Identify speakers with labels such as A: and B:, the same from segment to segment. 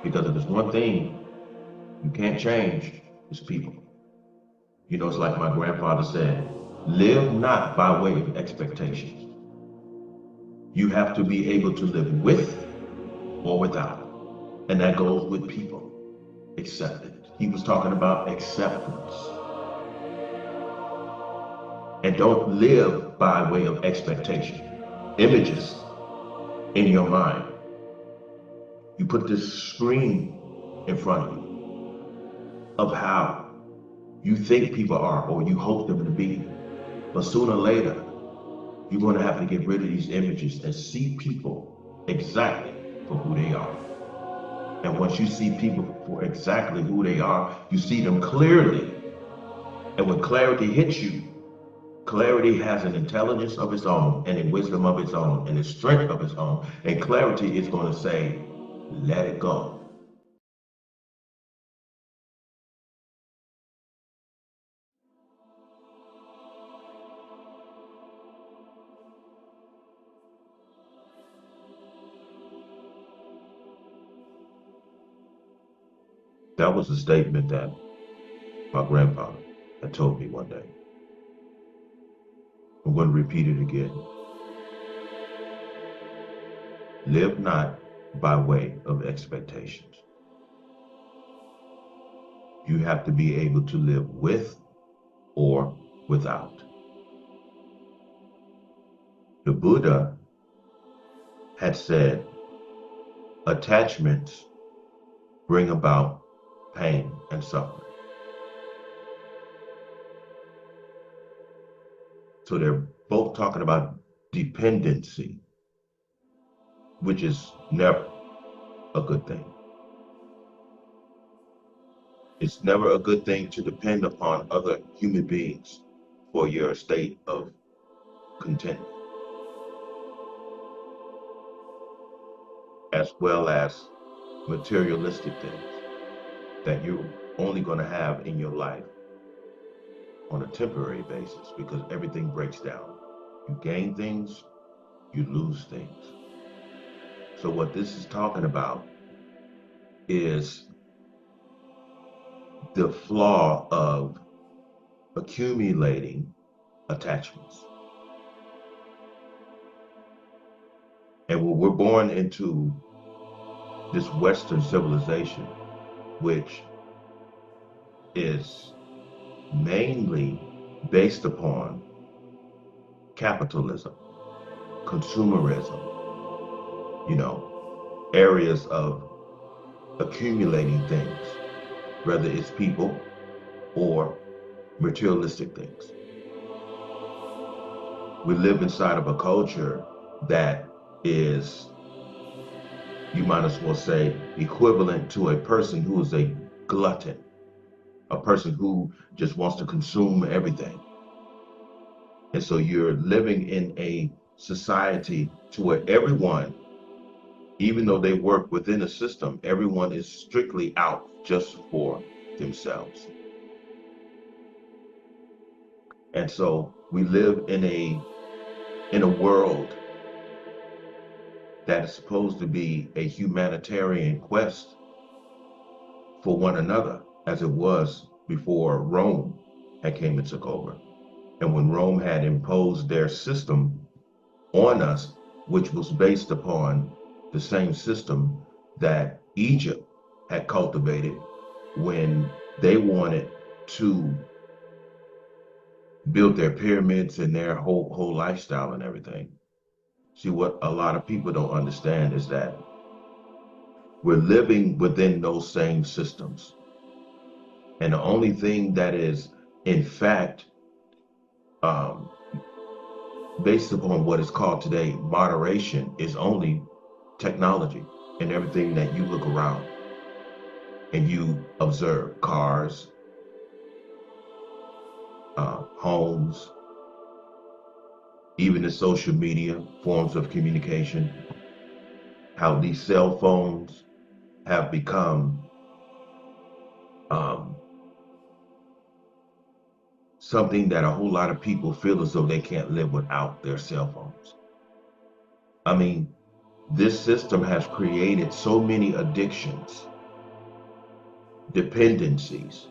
A: Because if there's one thing you can't change, it's people. You know, it's like my grandfather said, live not by way of expectations. You have to be able to live with or without. And that goes with people. Accept it. He was talking about acceptance. And don't live by way of expectation. Images in your mind. You put this screen in front of you of how you think people are or you hope them to be. But sooner or later, you're going to have to get rid of these images and see people exactly for who they are. And once you see people for exactly who they are, you see them clearly. And when clarity hits you, clarity has an intelligence of its own and a wisdom of its own and a strength of its own. And clarity is going to say, let it go. That was a statement that my grandfather had told me one day. I'm going to repeat it again. Live not by way of expectations. You have to be able to live with or without. The Buddha had said attachments bring about pain and suffering. So they're both talking about dependency, which is never a good thing. It's never a good thing to depend upon other human beings for your state of contentment, as well as materialistic things that you're only going to have in your life on a temporary basis because everything breaks down. You gain things, you lose things. So what this is talking about is the flaw of accumulating attachments. And when we're born into this Western civilization, which is mainly based upon capitalism, consumerism, areas of accumulating things, whether it's people or materialistic things. We live inside of a culture that is, you might as well say, equivalent to a person who is a glutton, a person who just wants to consume everything. And so you're living in a society to where everyone, even though they work within a system, everyone is strictly out just for themselves. And so we live in a world that is supposed to be a humanitarian quest for one another, as it was before Rome had came and took over. And when Rome had imposed their system on us, which was based upon the same system that Egypt had cultivated when they wanted to build their pyramids and their whole lifestyle and everything. See, what a lot of people don't understand is that we're living within those same systems. And the only thing that is, in fact, um, based upon what is called today moderation is only technology and everything that you look around and you observe cars, homes, even the social media forms of communication, how these cell phones have become um, something that a whole lot of people feel as though they can't live without their cell phones. I mean, this system has created so many addictions dependencies,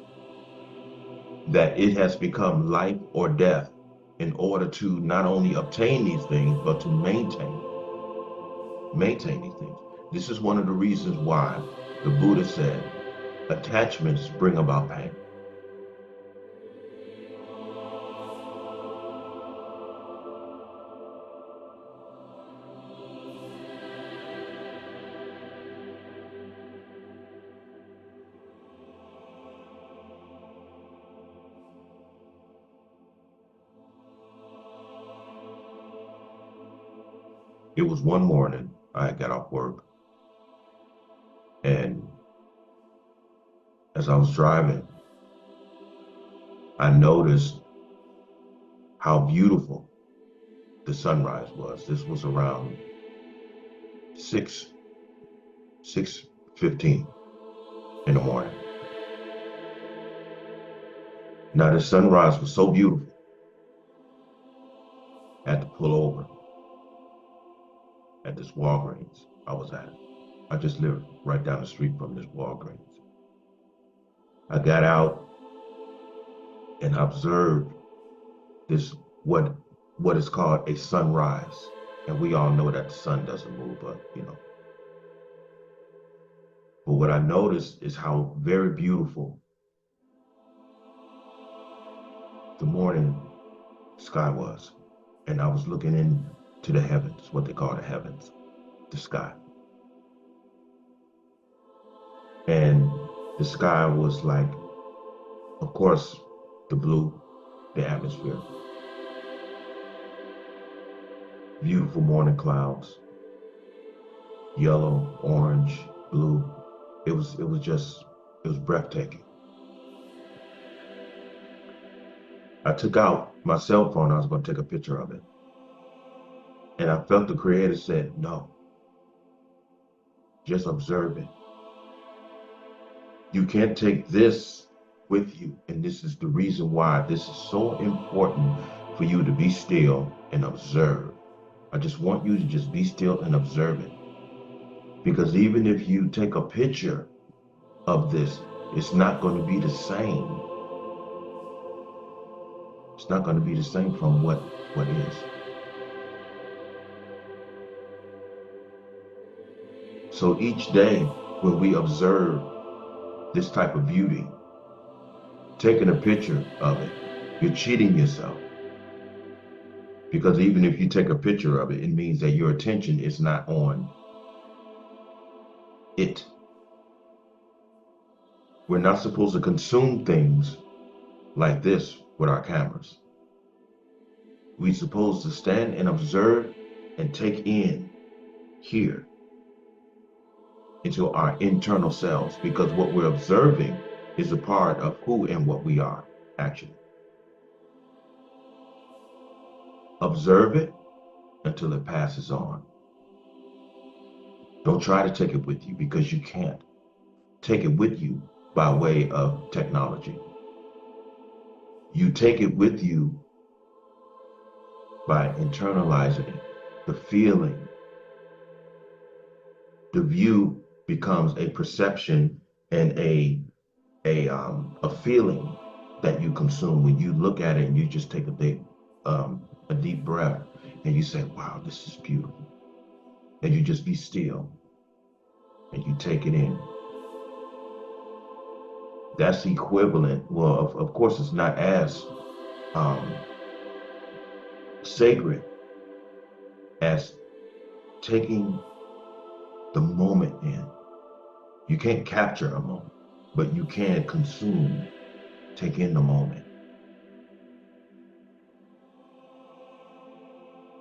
A: that it has become life or death in order to not only obtain these things, but to maintain these things. This is one of the reasons why the Buddha said attachments bring about pain. It was one morning I got off work, and as I was driving, I noticed how beautiful the sunrise was. This was around 6:15 in the morning. Now the sunrise was so beautiful, I had to pull over at this Walgreens I was at. I just lived right down the street from this Walgreens. I got out and observed this what is called a sunrise. And we all know that the sun doesn't move, but But what I noticed is how very beautiful the morning sky was. And I was looking into the heavens, what they call the heavens, the sky. And the sky was like, of course, the blue, the atmosphere. Beautiful morning clouds, yellow, orange, blue. It was breathtaking. I took out my cell phone. I was going to take a picture of it. And I felt the Creator said, no, just observe it. You can't take this with you. And this is the reason why this is so important for you to be still and observe. I just want you to just be still and observe it. Because even if you take a picture of this, it's not going to be the same. It's not going to be the same from what is. So each day when we observe this type of beauty, taking a picture of it, you're cheating yourself. Because even if you take a picture of it, it means that your attention is not on it. We're not supposed to consume things like this with our cameras. We're supposed to stand and observe and take in here into our internal selves, because what we're observing is a part of who and what we are, actually. Observe it until it passes on. Don't try to take it with you, because you can't take it with you by way of technology. You take it with you by internalizing it, the feeling. The view becomes a perception and a feeling that you consume when you look at it and you just take a deep breath and you say, wow, this is beautiful. And you just be still and you take it in. That's equivalent. Well, of course, it's not as sacred as taking the moment in. You can't capture a moment, but you can consume, take in the moment.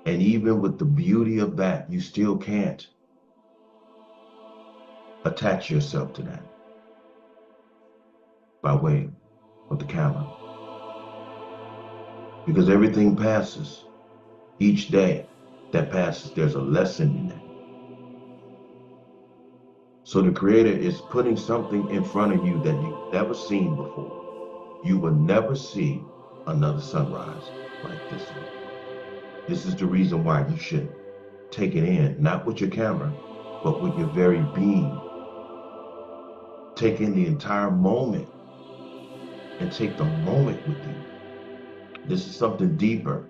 A: And even with the beauty of that, you still can't attach yourself to that by way of the camera. Because everything passes. Each day that passes, there's a lesson in that. So the Creator is putting something in front of you that you've never seen before. You will never see another sunrise like this one. This is the reason why you should take it in, not with your camera, but with your very being. take in the entire moment and take the moment with you. This is something deeper.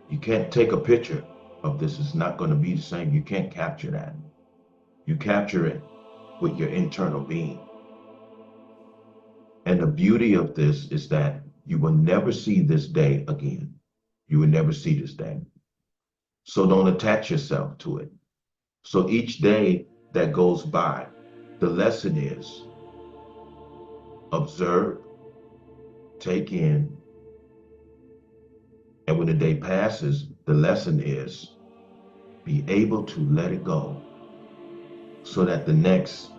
A: You can't take a picture of this. It's not going to be the same. You can't capture that. You capture it with your internal being. And the beauty of this is that you will never see this day again. You will never see this day. So don't attach yourself to it. So each day that goes by, the lesson is observe, take in, and when the day passes, the lesson is be able to let it go so that the next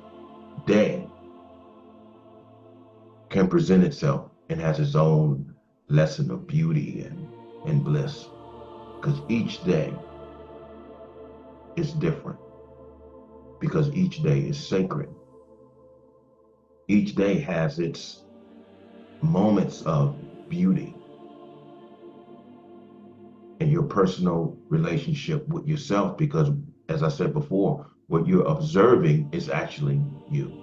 A: day can present itself and has its own lesson of beauty and bliss. Because each day is different. Because each day is sacred. Each day has its moments of beauty. And your personal relationship with yourself, because as I said before, what you're observing is actually you.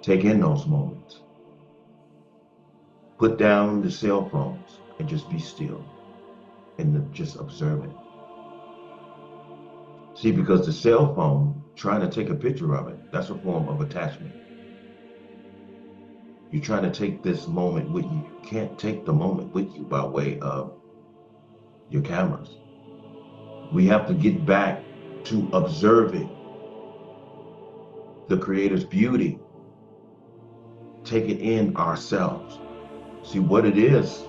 A: Take in those moments. Put down the cell phones and just be still and just observe it. See, because the cell phone, trying to take a picture of it, that's a form of attachment. You're trying to take this moment with you. You can't take the moment with you by way of your cameras. We have to get back to observing the Creator's beauty. Take it in ourselves. See what it is.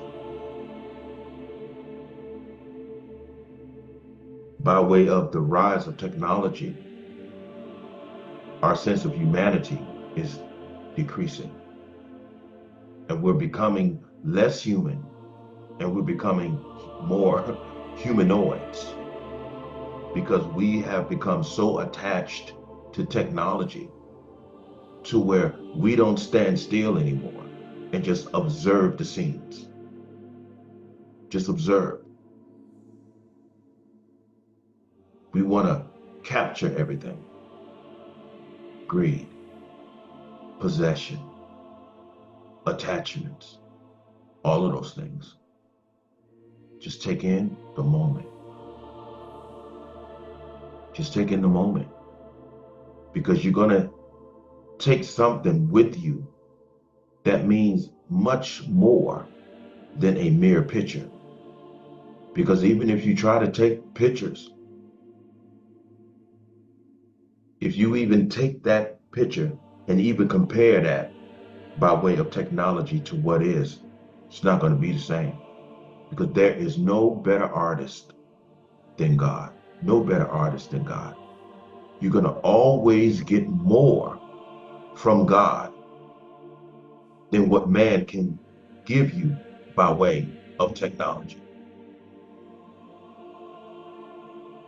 A: By way of the rise of technology, our sense of humanity is decreasing. And we're becoming less human, and we're becoming more humanoids because we have become so attached to technology to where we don't stand still anymore and just observe the scenes. Just observe. We want to capture everything. Greed, possession, attachments, all of those things. Just take in the moment. Just take in the moment. Because you're going to take something with you that means much more than a mere picture. Because even if you try to take pictures, if you even take that picture and even compare that by way of technology to what is, it's not going to be the same. Because there is no better artist than God. No better artist than God. You're going to always get more from God than what man can give you by way of technology.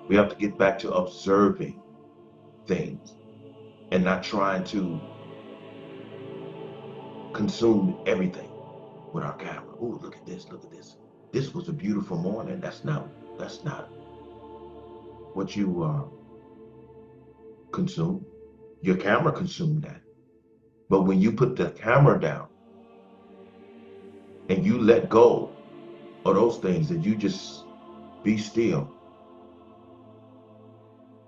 A: We have to get back to observing things and not trying to consume everything with our camera. Oh, look at this, look at this. This was a beautiful morning. That's not what you consume. Your camera consumed that. But when you put the camera down and you let go of those things and you just be still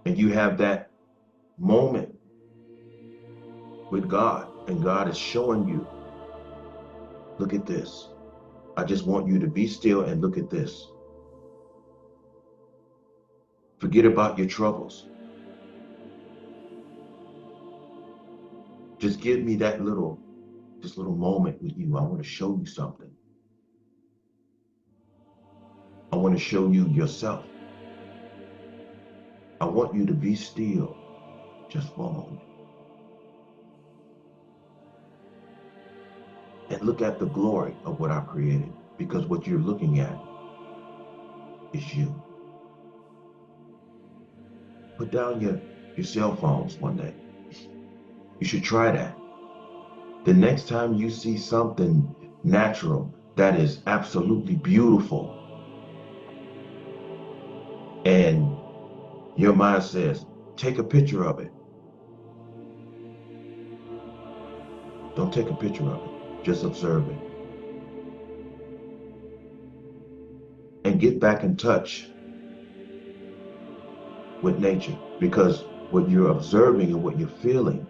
A: and you have that moment with God and God is showing you, look at this. I just want you to be still and look at this. Forget about your troubles. Just give me this little moment with you. I want to show you something. I want to show you yourself. I want you to be still just for a moment. And look at the glory of what I've created, because what you're looking at is you. Put down your cell phones one day. You should try that. The next time you see something natural that is absolutely beautiful and Your mind says, take a picture of it. Don't take a picture of it. Just observe it. And get back in touch with nature, because what you're observing and what you're feeling,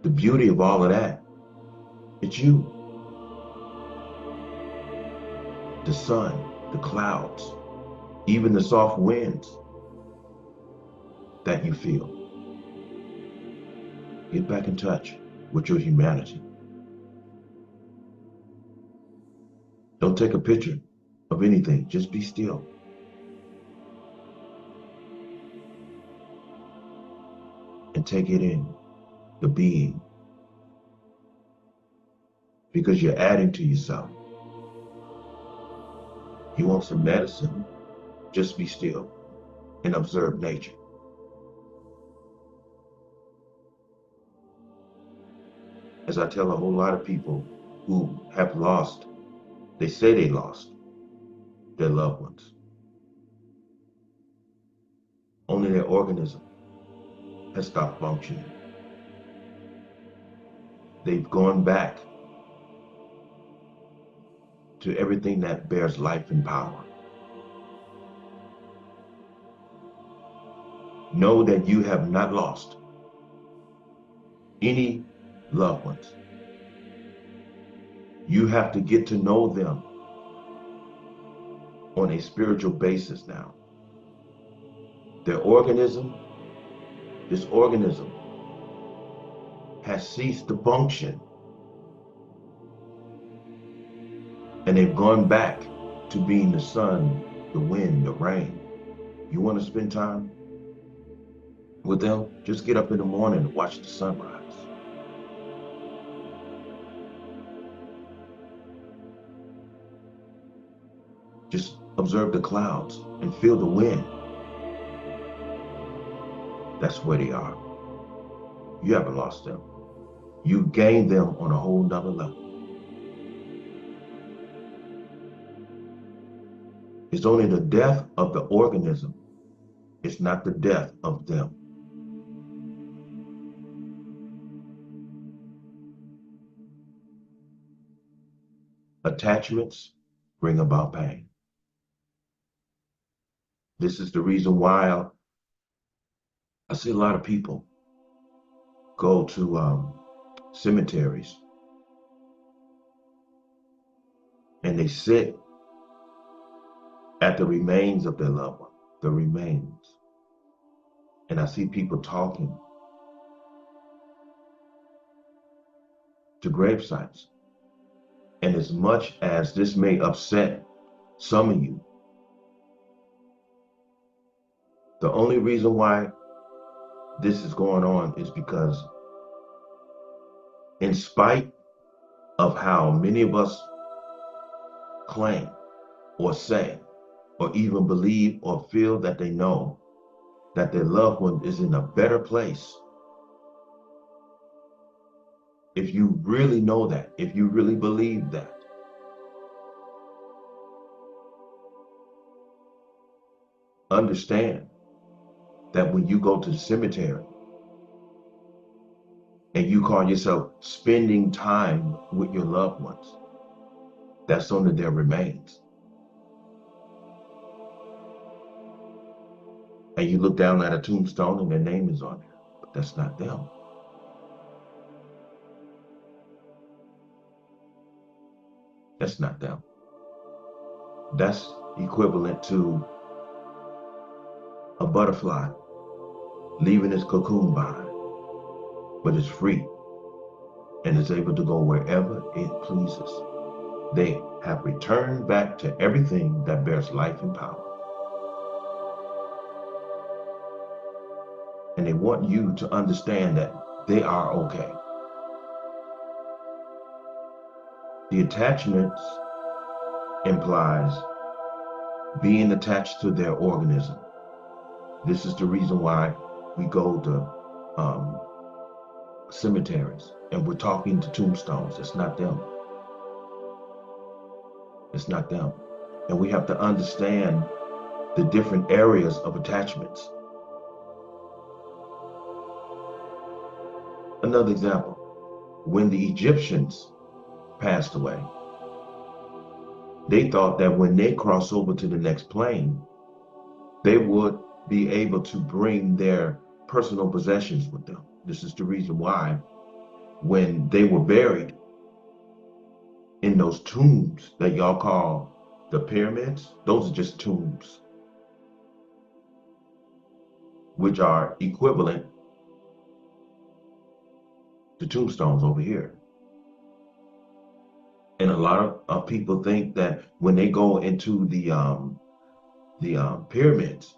A: the beauty of all of that, it's you. The sun, the clouds, even the soft winds that you feel. Get back in touch with your humanity. Don't take a picture of anything. Just be still. And take it in, the being. Because you're adding to yourself. You want some medicine? Just be still and observe nature. As I tell a whole lot of people who have lost, they say they lost their loved ones. Only their organism has stopped functioning. They've gone back to everything that bears life and power. Know that you have not lost any loved ones. You have to get to know them on a spiritual basis now. Their organism, this organism, has ceased to function. And they've gone back to being the sun, the wind, the rain. You want to spend time with them? Just get up in the morning and watch the sunrise. Just observe the clouds and feel the wind. That's where they are. You haven't lost them. You gained them on a whole nother level. It's only the death of the organism. It's not the death of them. Attachments bring about pain. This is the reason why I see a lot of people go to cemeteries and they sit at the remains of their loved one, the remains. And I see people talking to grave sites. And as much as this may upset some of you, the only reason why this is going on is because, in spite of how many of us claim or say or even believe or feel that they know that their loved one is in a better place, if you really know that, if you really believe that, understand that when you go to the cemetery and you call yourself spending time with your loved ones, that's under their remains. And you look down at a tombstone and their name is on there, but that's not them. That's not them. That's equivalent to a butterfly leaving its cocoon behind, but it's free and is able to go wherever it pleases. They have returned back to everything that bears life and power. And they want you to understand that they are okay. The attachments implies being attached to their organism. This is the reason why we go to cemeteries and we're talking to tombstones. It's not them. It's not them. And we have to understand the different areas of attachments. Another example, when the Egyptians passed away, they thought that when they cross over to the next plane, they would be able to bring their personal possessions with them. This is the reason why when they were buried in those tombs that y'all call the pyramids, those are just tombs, which are equivalent to tombstones over here. And a lot of people think that when they go into the pyramids,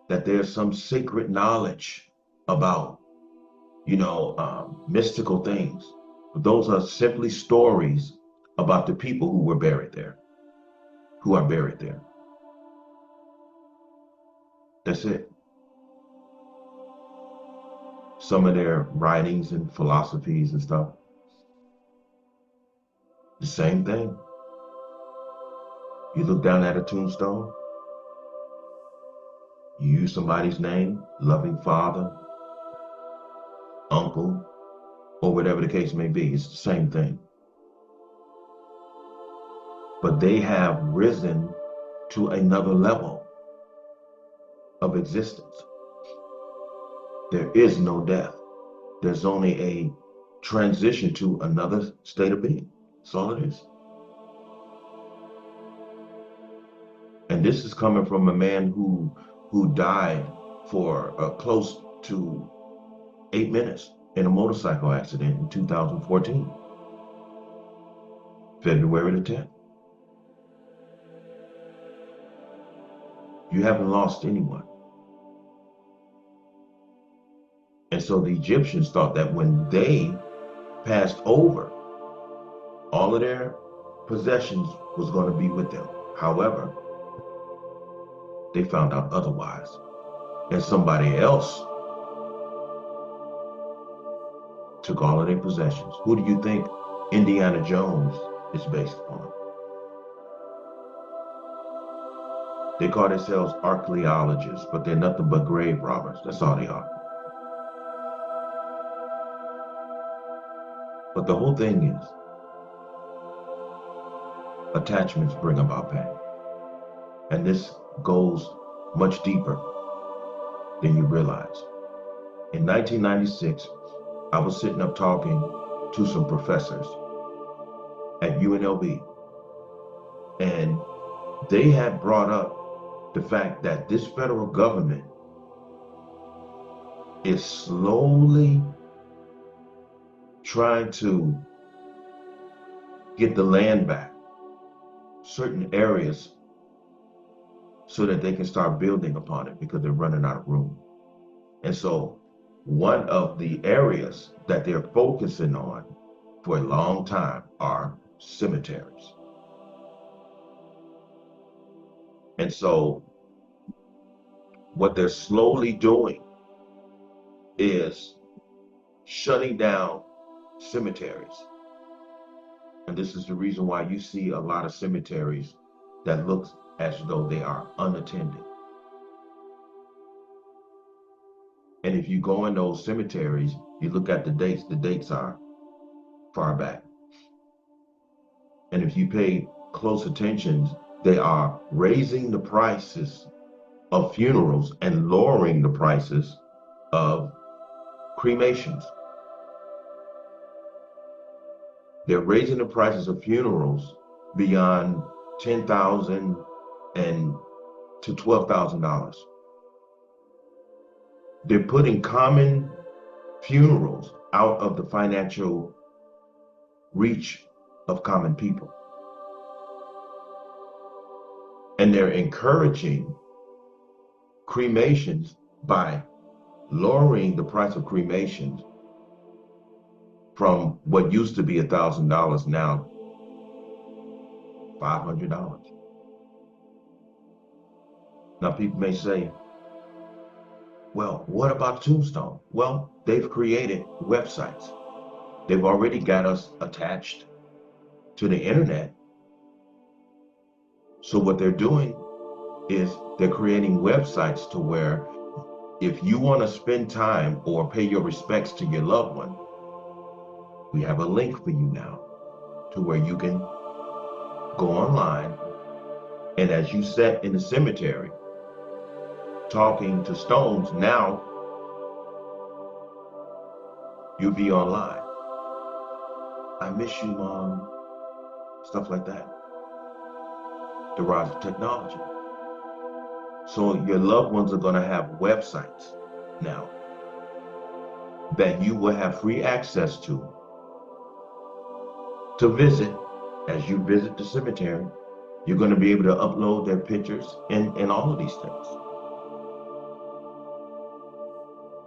A: that there's some secret knowledge about, mystical things. But those are simply stories about the people who were buried there, who are buried there. That's it. Some of their writings and philosophies and stuff, the same thing. You look down at a tombstone, you use somebody's name, loving father, uncle, or whatever the case may be. It's the same thing. But they have risen to another level of existence. There is no death. There's only a transition to another state of being. That's all it is. And this is coming from a man who died for close to 8 minutes in a motorcycle accident in 2014, February the 10th. You haven't lost anyone. And so the Egyptians thought that when they passed over, all of their possessions was going to be with them. However, they found out otherwise. And somebody else took all of their possessions. Who do you think Indiana Jones is based upon? They call themselves archaeologists, but they're nothing but grave robbers. That's all they are. But the whole thing is, attachments bring about pain. And this goes much deeper than you realize. In 1996, I was sitting up talking to some professors at UNLV, and they had brought up the fact that this federal government is slowly trying to get the land back, certain areas, so that they can start building upon it because they're running out of room. And so one of the areas that they're focusing on for a long time are cemeteries. And so what they're slowly doing is shutting down cemeteries. And this is the reason why you see a lot of cemeteries that look as though they are unattended. And if you go in those cemeteries, you look at the dates are far back. And if you pay close attention, they are raising the prices of funerals and lowering the prices of cremations. They're raising the prices of funerals beyond $10,000 and to $12,000. They're putting common funerals out of the financial reach of common people. And they're encouraging cremations by lowering the price of cremations from what used to be $1,000 now $500. Now people may say, well, what about Tombstone? Well, they've created websites. They've already got us attached to the internet. So what they're doing is they're creating websites to where if you want to spend time or pay your respects to your loved one, we have a link for you now to where you can go online, and as you sat in the cemetery talking to stones, now you'll be online. I miss you, Mom. Stuff like that. The rise of technology. So your loved ones are going to have websites now that you will have free access to visit. As you visit the cemetery, you're going to be able to upload their pictures and all of these things.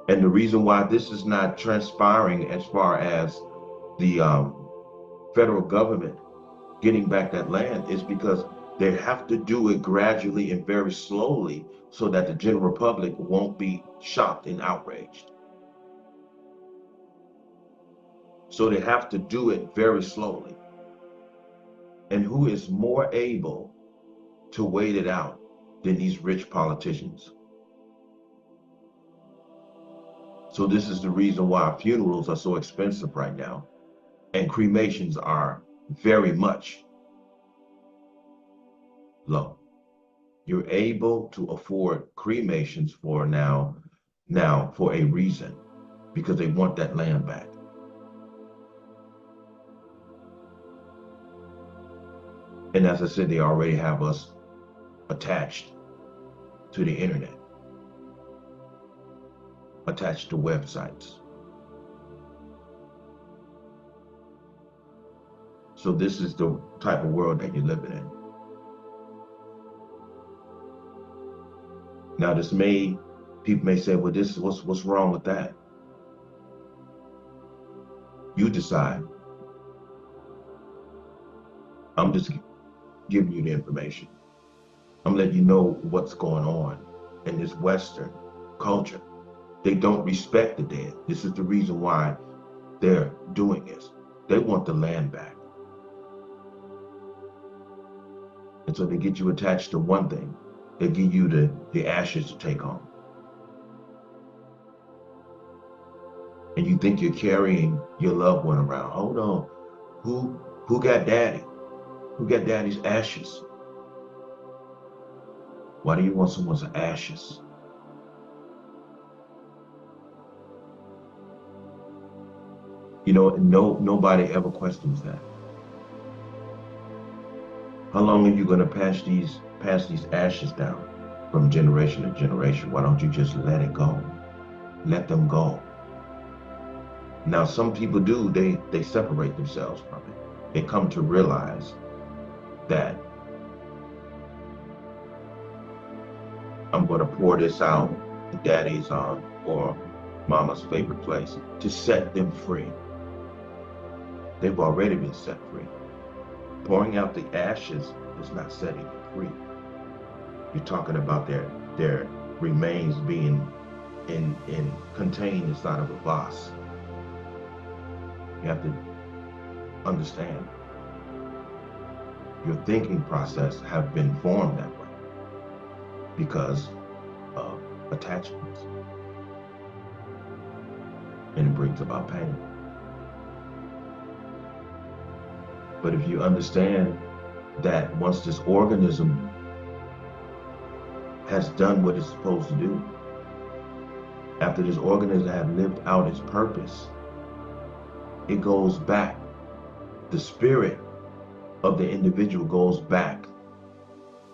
A: And the reason why this is not transpiring as far as the federal government getting back that land is because they have to do it gradually and very slowly so that the general public won't be shocked and outraged. So they have to do it very slowly. And who is more able to wait it out than these rich politicians? So this is the reason why funerals are so expensive right now, and cremations are very much low. You're able to afford cremations for now for a reason, because they want that land back. And as I said, they already have us attached to the internet, attached to websites. So this is the type of world that you're living in. Now people may say, well, this is what's wrong with that? You decide. I'm just giving you the information. I'm letting you know what's going on in this Western culture. They don't respect the dead. This is the reason why they're doing this. They want the land back. And so they get you attached to one thing. They give you the ashes to take home. And you think you're carrying your loved one around. Hold on. Who got daddy? Who got daddy's ashes? Why do you want someone's ashes? You know, nobody ever questions that. How long are you going to pass these ashes down from generation to generation? Why don't you just let it go? Let them go. Now, some people do, they separate themselves from it. They come to realize that I'm going to pour this out to daddy's or mama's favorite place to set them free. They've already been set free. Pouring out the ashes is not setting them free. You're talking about their remains being contained inside of a vase. You have to understand, your thinking process have been formed that way because of attachments, and it brings about pain. But if you understand that once this organism has done what it's supposed to do, after this organism has lived out its purpose, it goes back. The spirit of the individual goes back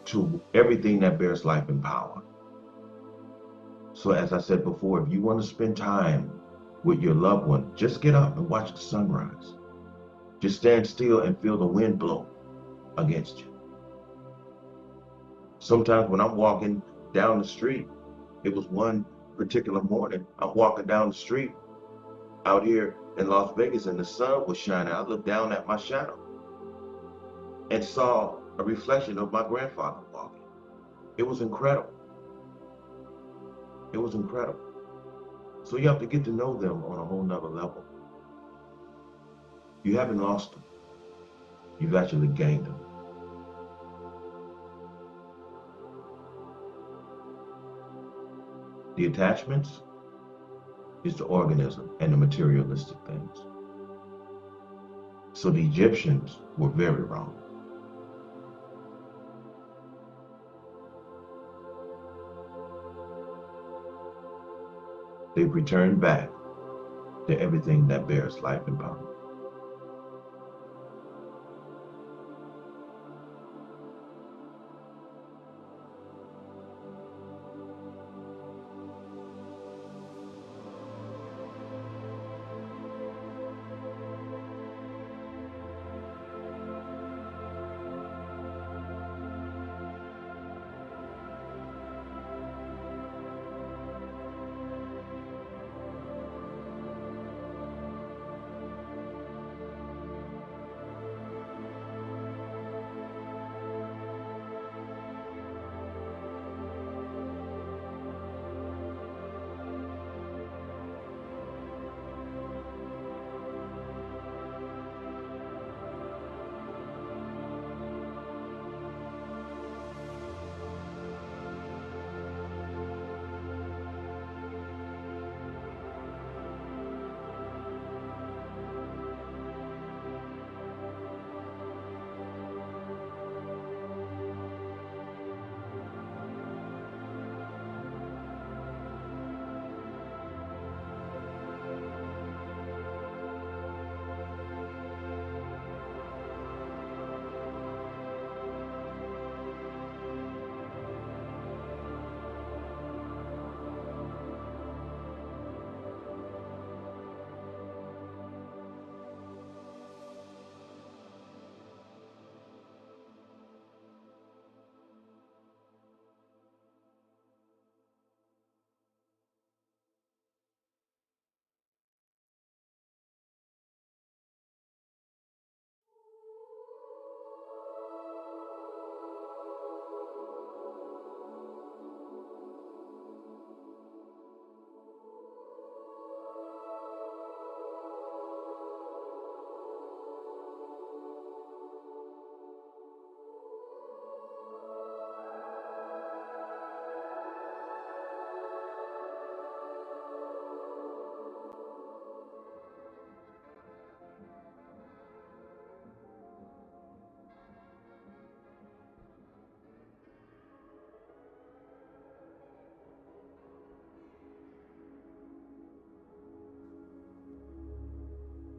A: to everything that bears life and power. So as I said before, if you want to spend time with your loved one, just get up and watch the sunrise. Just stand still and feel the wind blow against you. Sometimes when I'm walking down the street, it was one particular morning, I'm walking down the street out here in Las Vegas and the sun was shining. I looked down at my shadow and saw a reflection of my grandfather walking. It was incredible. It was incredible. So you have to get to know them on a whole nother level. You haven't lost them. You've actually gained them. The attachments is the organism and the materialistic things. So the Egyptians were very wrong. They've returned back to everything that bears life and power.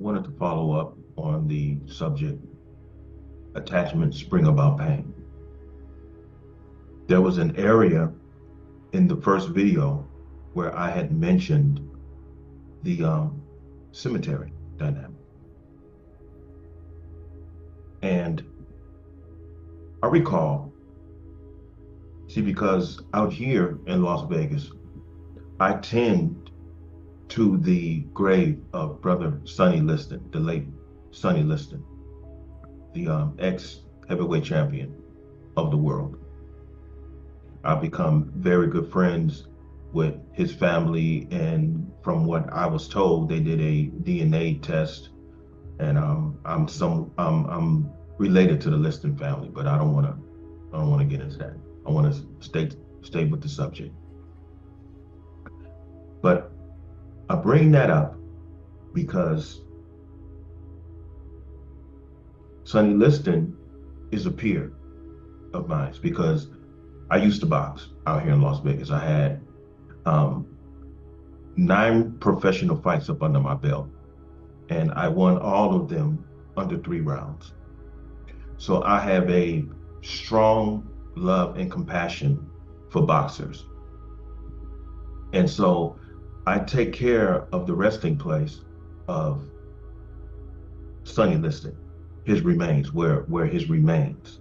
A: Wanted to follow up on the subject, attachments bring about pain. There was an area in the first video where I had mentioned the cemetery dynamic. And I recall, see, because out here in Las Vegas, I tend to the grave of Brother Sonny Liston, the late Sonny Liston, the ex-heavyweight champion of the world. I've become very good friends with his family, and from what I was told, they did a DNA test, and I'm related to the Liston family, but I don't want to get into that. I want to stay with the subject. But I bring that up because Sonny Liston is a peer of mine, because I used to box out here in Las Vegas. I had 9 professional fights up under my belt, and I won all of them under 3 rounds. So I have a strong love and compassion for boxers. And so I take care of the resting place of Sonny Liston, his remains, where his remains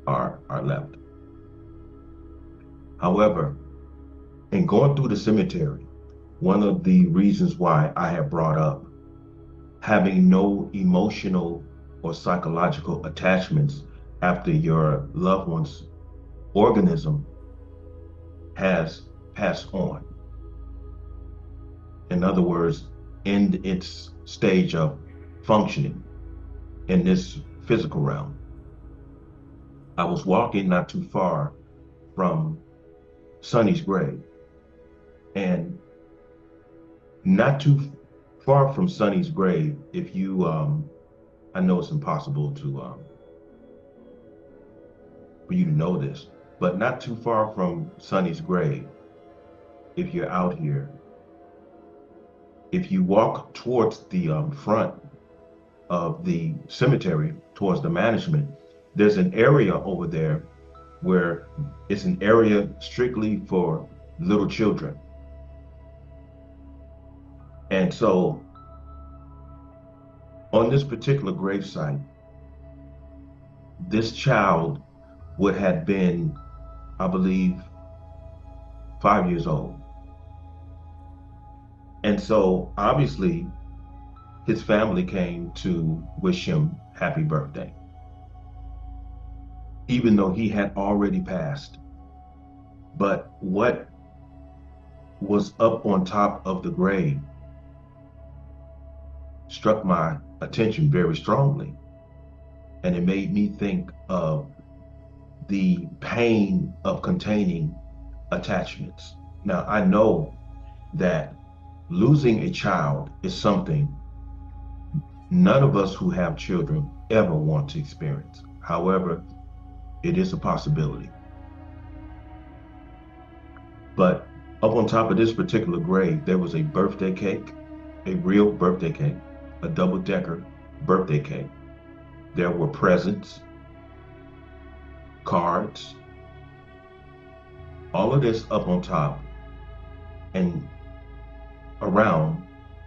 A: are left. However, in going through the cemetery, one of the reasons why I have brought up having no emotional or psychological attachments after your loved one's organism has passed on. In other words, in its stage of functioning in this physical realm. I was walking not too far from Sonny's grave, And not too far from Sonny's grave, if you, I know it's impossible for you to know this, but not too far from Sonny's grave, if you're out here, if you walk towards the front of the cemetery, towards the management, there's an area over there where it's an area strictly for little children. And so on this particular gravesite, this child would have been, I believe, 5 years old. And so obviously his family came to wish him happy birthday, even though he had already passed. But what was up on top of the grave struck my attention very strongly. And it made me think of the pain of containing attachments. Now, I know that losing a child is something none of us who have children ever want to experience. However, it is a possibility. But up on top of this particular grave, there was a birthday cake, a real birthday cake, a double-decker birthday cake. There were presents, cards, all of this up on top and around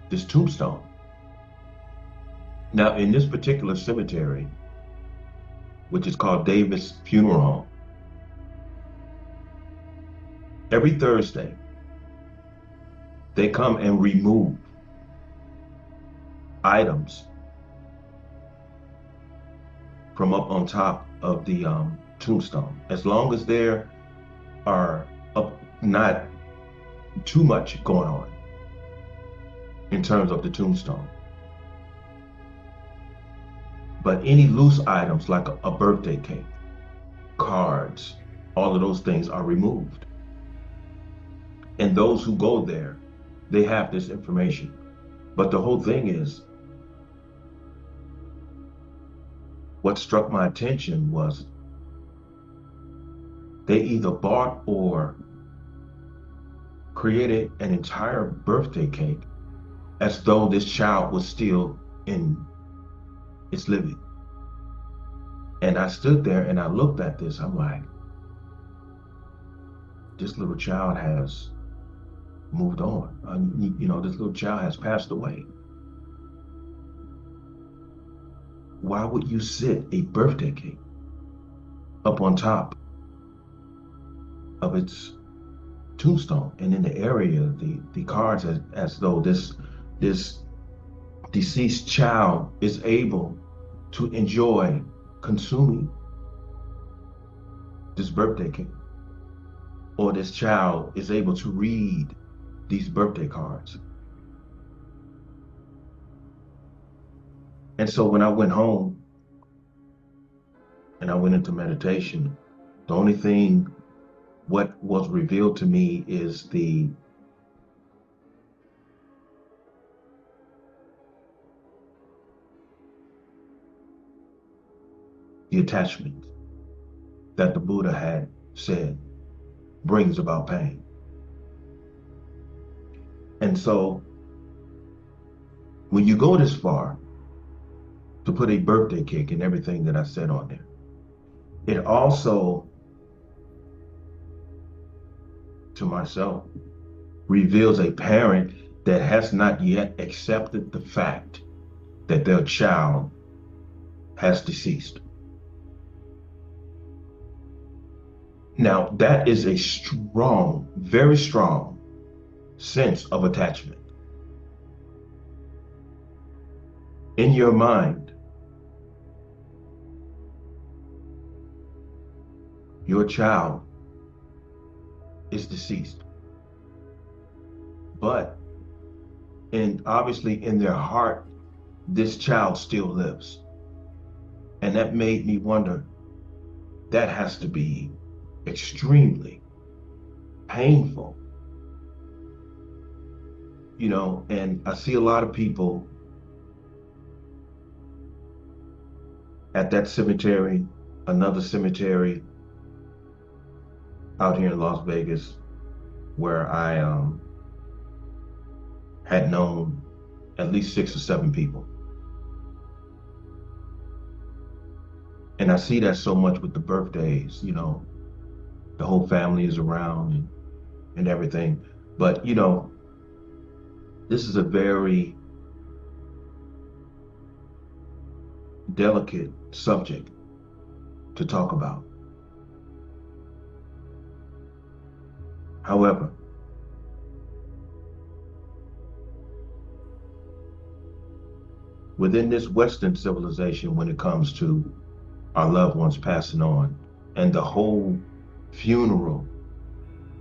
A: this tombstone. Now, in this particular cemetery, which is called Davis Funeral Home, every Thursday, they come and remove items from up on top of the tombstone, as long as there are not too much going on in terms of the tombstone. But any loose items like a birthday cake, cards, all of those things are removed. And those who go there, they have this information. But the whole thing is, what struck my attention was they either bought or created an entire birthday cake as though this child was still in its living. And I stood there and I looked at this. I'm like, this little child has moved on. This little child has passed away. Why would you sit a birthday cake up on top of its tombstone, and in the area, the cards as though this deceased child is able to enjoy consuming this birthday cake, or this child is able to read these birthday cards. And so when I went home and I went into meditation, the only thing what was revealed to me is the attachment that the Buddha had said brings about pain. And so when you go this far to put a birthday cake and everything that I said on there, it also, to myself, reveals a parent that has not yet accepted the fact that their child has deceased. Now, that is a strong, very strong sense of attachment. In your mind, your child is deceased. But obviously in their heart, this child still lives. And that made me wonder, that has to be extremely painful you know, and I see a lot of people at that cemetery, another cemetery out here in Las Vegas, where I had known at least 6 or 7 people. And I see that so much with the birthdays, you know, the whole family is around and everything. But, you know, this is a very delicate subject to talk about. However, within this Western civilization, when it comes to our loved ones passing on and the whole funeral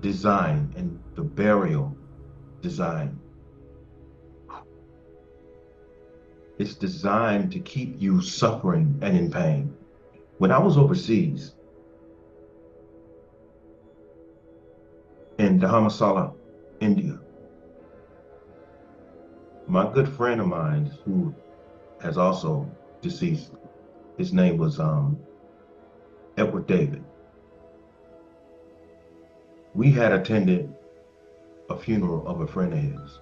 A: design and the burial design, it's designed to keep you suffering and in pain. When I was overseas in Dharamsala, India, my good friend of mine who has also deceased, his name was Edward David. We had attended a funeral of a friend of his.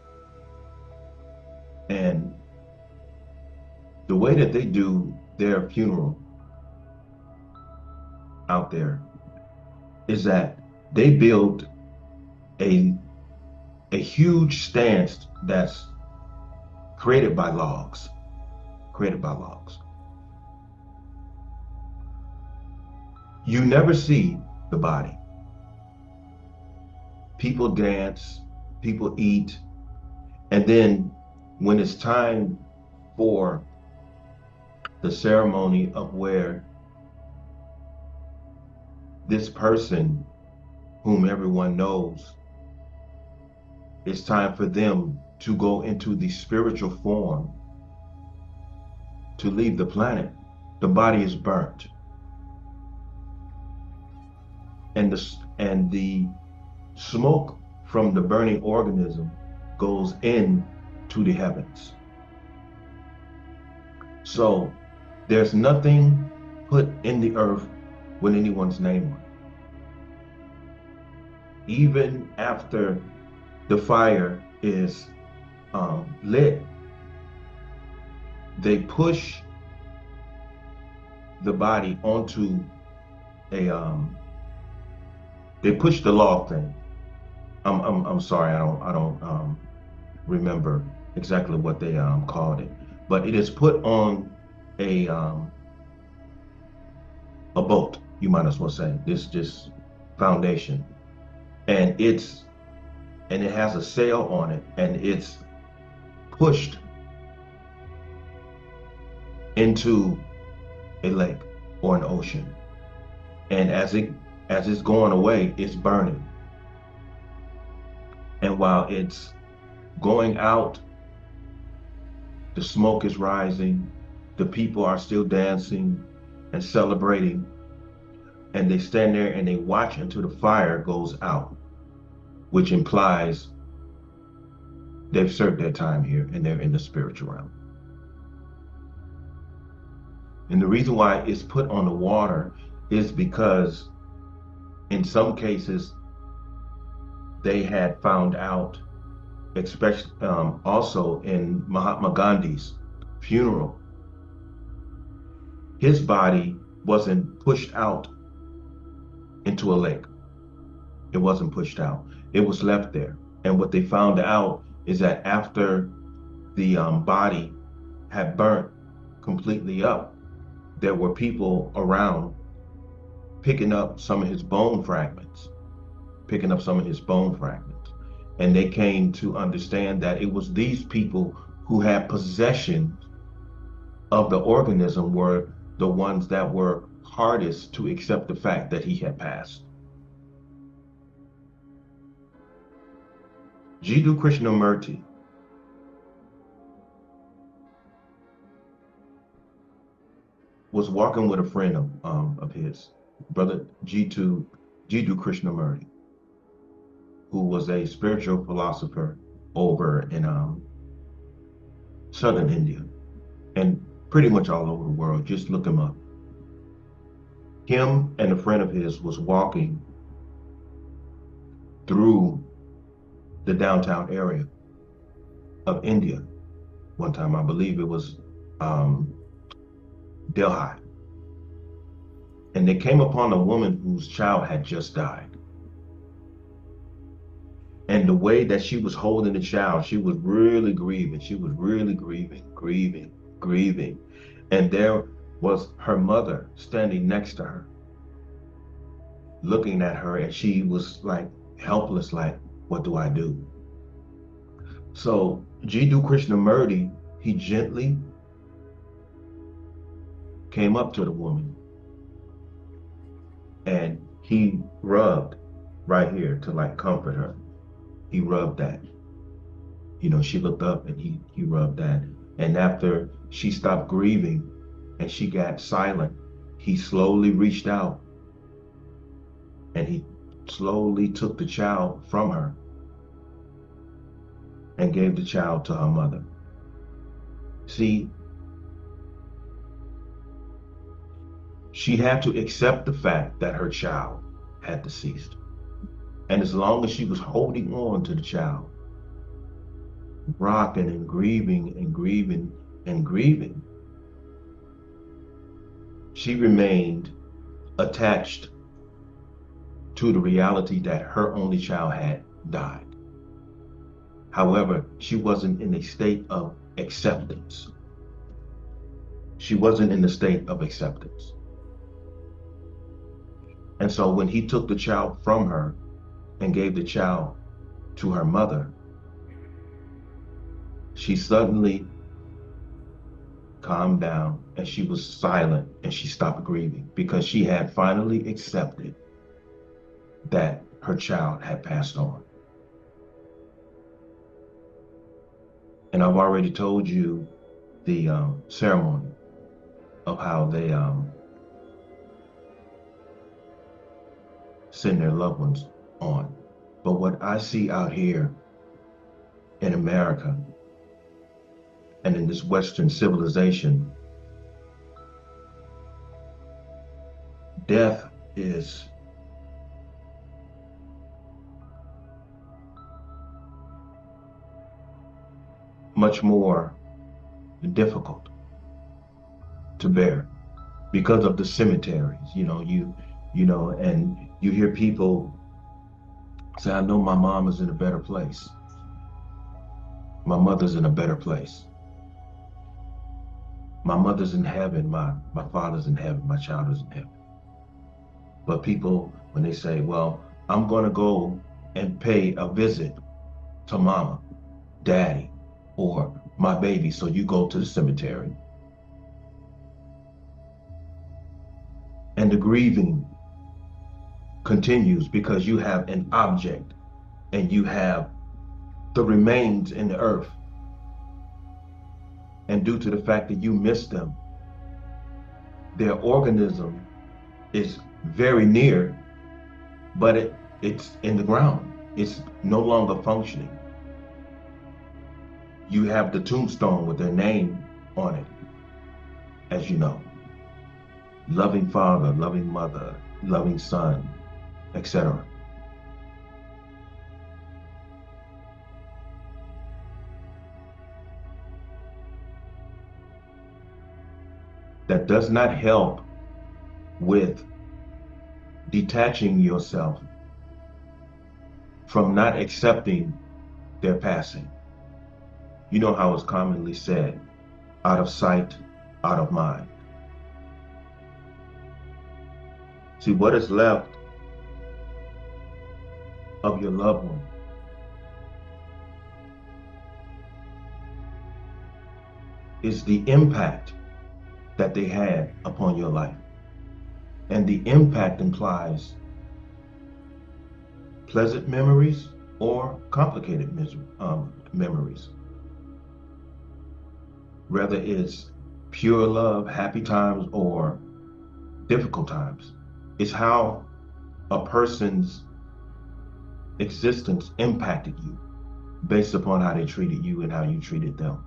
A: And the way that they do their funeral out there is that they build a huge stance that's created by logs. You never see the body. People dance, people eat, and then when it's time for the ceremony of where this person whom everyone knows, it's time for them to go into the spiritual form to leave the planet, the body is burnt. And the smoke from the burning organism goes into the heavens. So there's nothing put in the earth with anyone's name on it. Even after the fire is lit, they push the body onto they push the log thing. I'm sorry, I don't remember exactly what they called it, but it is put on a boat, you might as well say, this foundation, and it has a sail on it, and it's pushed into a lake or an ocean, and as it's going away, it's burning. And while it's going out, the smoke is rising, the people are still dancing and celebrating, and they stand there and they watch until the fire goes out, which implies they've served their time here and they're in the spiritual realm. And the reason why it's put on the water is because in some cases they had found out, especially also in Mahatma Gandhi's funeral, his body wasn't pushed out into a lake. It wasn't pushed out. It was left there. And what they found out is that after the body had burnt completely up, there were people around picking up some of his bone fragments, And they came to understand that it was these people who had possession of the organism were the ones that were hardest to accept the fact that he had passed. Jiddu Krishnamurti was walking with a friend of his, brother Jiddu Krishnamurti, who was a spiritual philosopher over in southern India and pretty much all over the world. Just look him up. Him and a friend of his was walking through the downtown area of India one time. I believe it was Delhi. And they came upon a woman whose child had just died. And the way that she was holding the child, she was really grieving. She was really grieving. And there was her mother standing next to her, looking at her, and she was like helpless, like, what do I do? So Jiddu Krishnamurti, he gently came up to the woman and he rubbed right here to like comfort her. He rubbed that. You know, she looked up and he rubbed that. And after she stopped grieving and she got silent, he slowly reached out and he slowly took the child from her and gave the child to her mother. See, she had to accept the fact that her child had deceased. And as long as she was holding on to the child, rocking and grieving, she remained attached to the reality that her only child had died. However, she wasn't in a state of acceptance. She wasn't in the state of acceptance. And so when he took the child from her and gave the child to her mother, she suddenly calmed down and she was silent and she stopped grieving because she had finally accepted that her child had passed on. And I've already told you the ceremony of how they send their loved ones on. But what I see out here in America and in this Western civilization, death is much more difficult to bear because of the cemeteries. You know, and you hear people say, I know my mom is in a better place. My mother's in a better place. My mother's in heaven, my father's in heaven, my child is in heaven. But people, when they say, well, I'm gonna go and pay a visit to mama, daddy, or my baby, so you go to the cemetery. And the grieving continues because you have an object and you have the remains in the earth. And due to the fact that you miss them, their organism is very near, but it's in the ground. It's no longer functioning. You have the tombstone with their name on it, as you know. Loving father, loving mother, loving son, etc. That does not help with detaching yourself from not accepting their passing. You know how it's commonly said, out of sight, out of mind. See, what is left of your loved one is the impact that they had upon your life. And the impact implies pleasant memories or complicated memories. Whether it's pure love, happy times, or difficult times. It's how a person's existence impacted you. based upon how they treated you and how you treated them.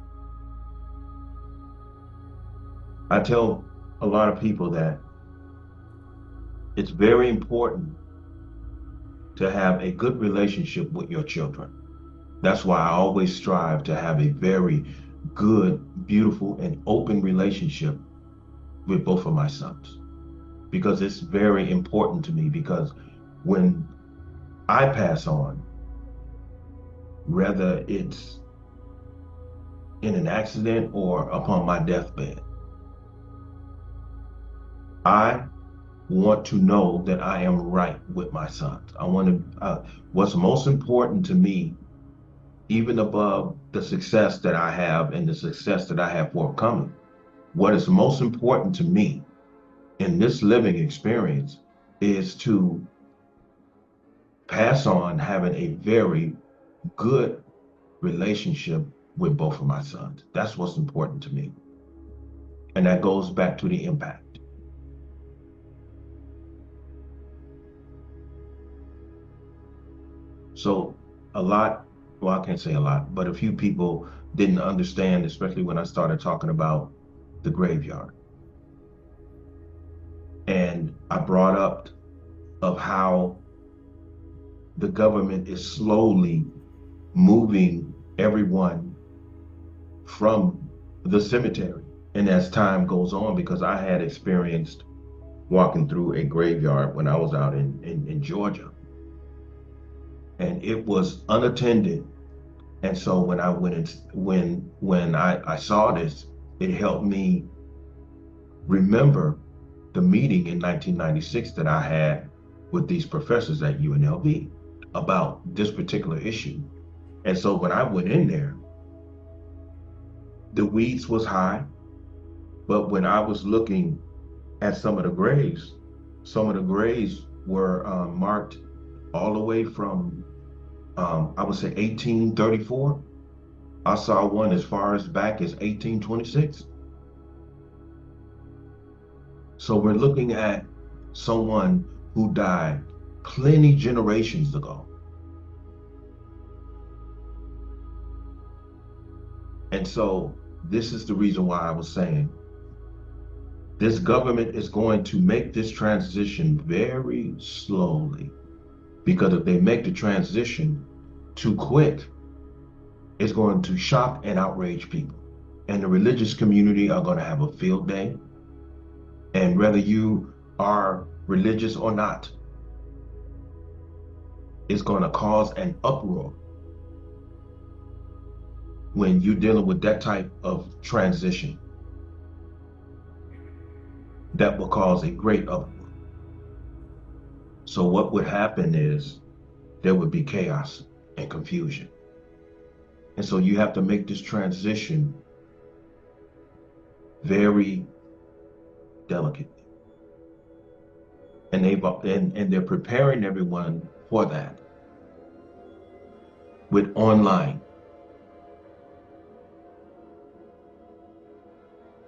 A: I tell a lot of people that it's very important to have a good relationship with your children. That's why I always strive to have a very good, beautiful, and open relationship with both of my sons, because it's very important to me. Because when I pass on, whether it's in an accident or upon my deathbed, I want to know that I am right with my sons. I want to, what's most important to me, even above the success that I have and the success that I have forthcoming, what is most important to me in this living experience is to pass on having a very good relationship with both of my sons. That's what's important to me. And that goes back to the impact. So a lot, well, I can't say a lot, but a few people didn't understand, especially when I started talking about the graveyard. And I brought up of how the government is slowly moving everyone from the cemetery. And as time goes on, because I had experienced walking through a graveyard when I was out in Georgia, and it was unattended. And so when I went in, when I saw this, it helped me remember the meeting in 1996 that I had with these professors at UNLV about this particular issue. And so when I went in there, the weeds was high, but when I was looking at some of the graves were marked all the way from, I would say 1834. I saw one as far as back as 1826. So we're looking at someone who died plenty generations ago. And so this is the reason why I was saying this government is going to make this transition very slowly, because if they make the transition too quick, it's going to shock and outrage people. And the religious community are going to have a field day. And whether you are religious or not, it's going to cause an uproar when you're dealing with that type of transition. That will cause a great uproar. So what would happen is there would be chaos and confusion. And so you have to make this transition very delicately. And they're preparing everyone for that with online.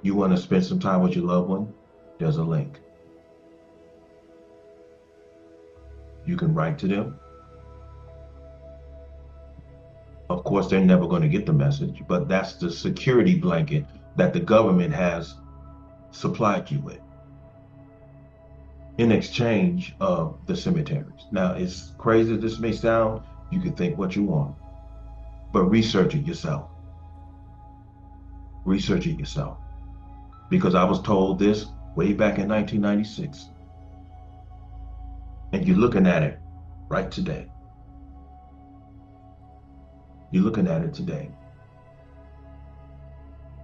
A: You want to spend some time with your loved one? There's a link. You can write to them. Of course, they're never going to get the message, but that's the security blanket that the government has supplied you with in exchange of the cemeteries. Now, as crazy as this may sound, you can think what you want, but research it yourself. Research it yourself. Because I was told this way back in 1996. And you're looking at it right today. You're looking at it today.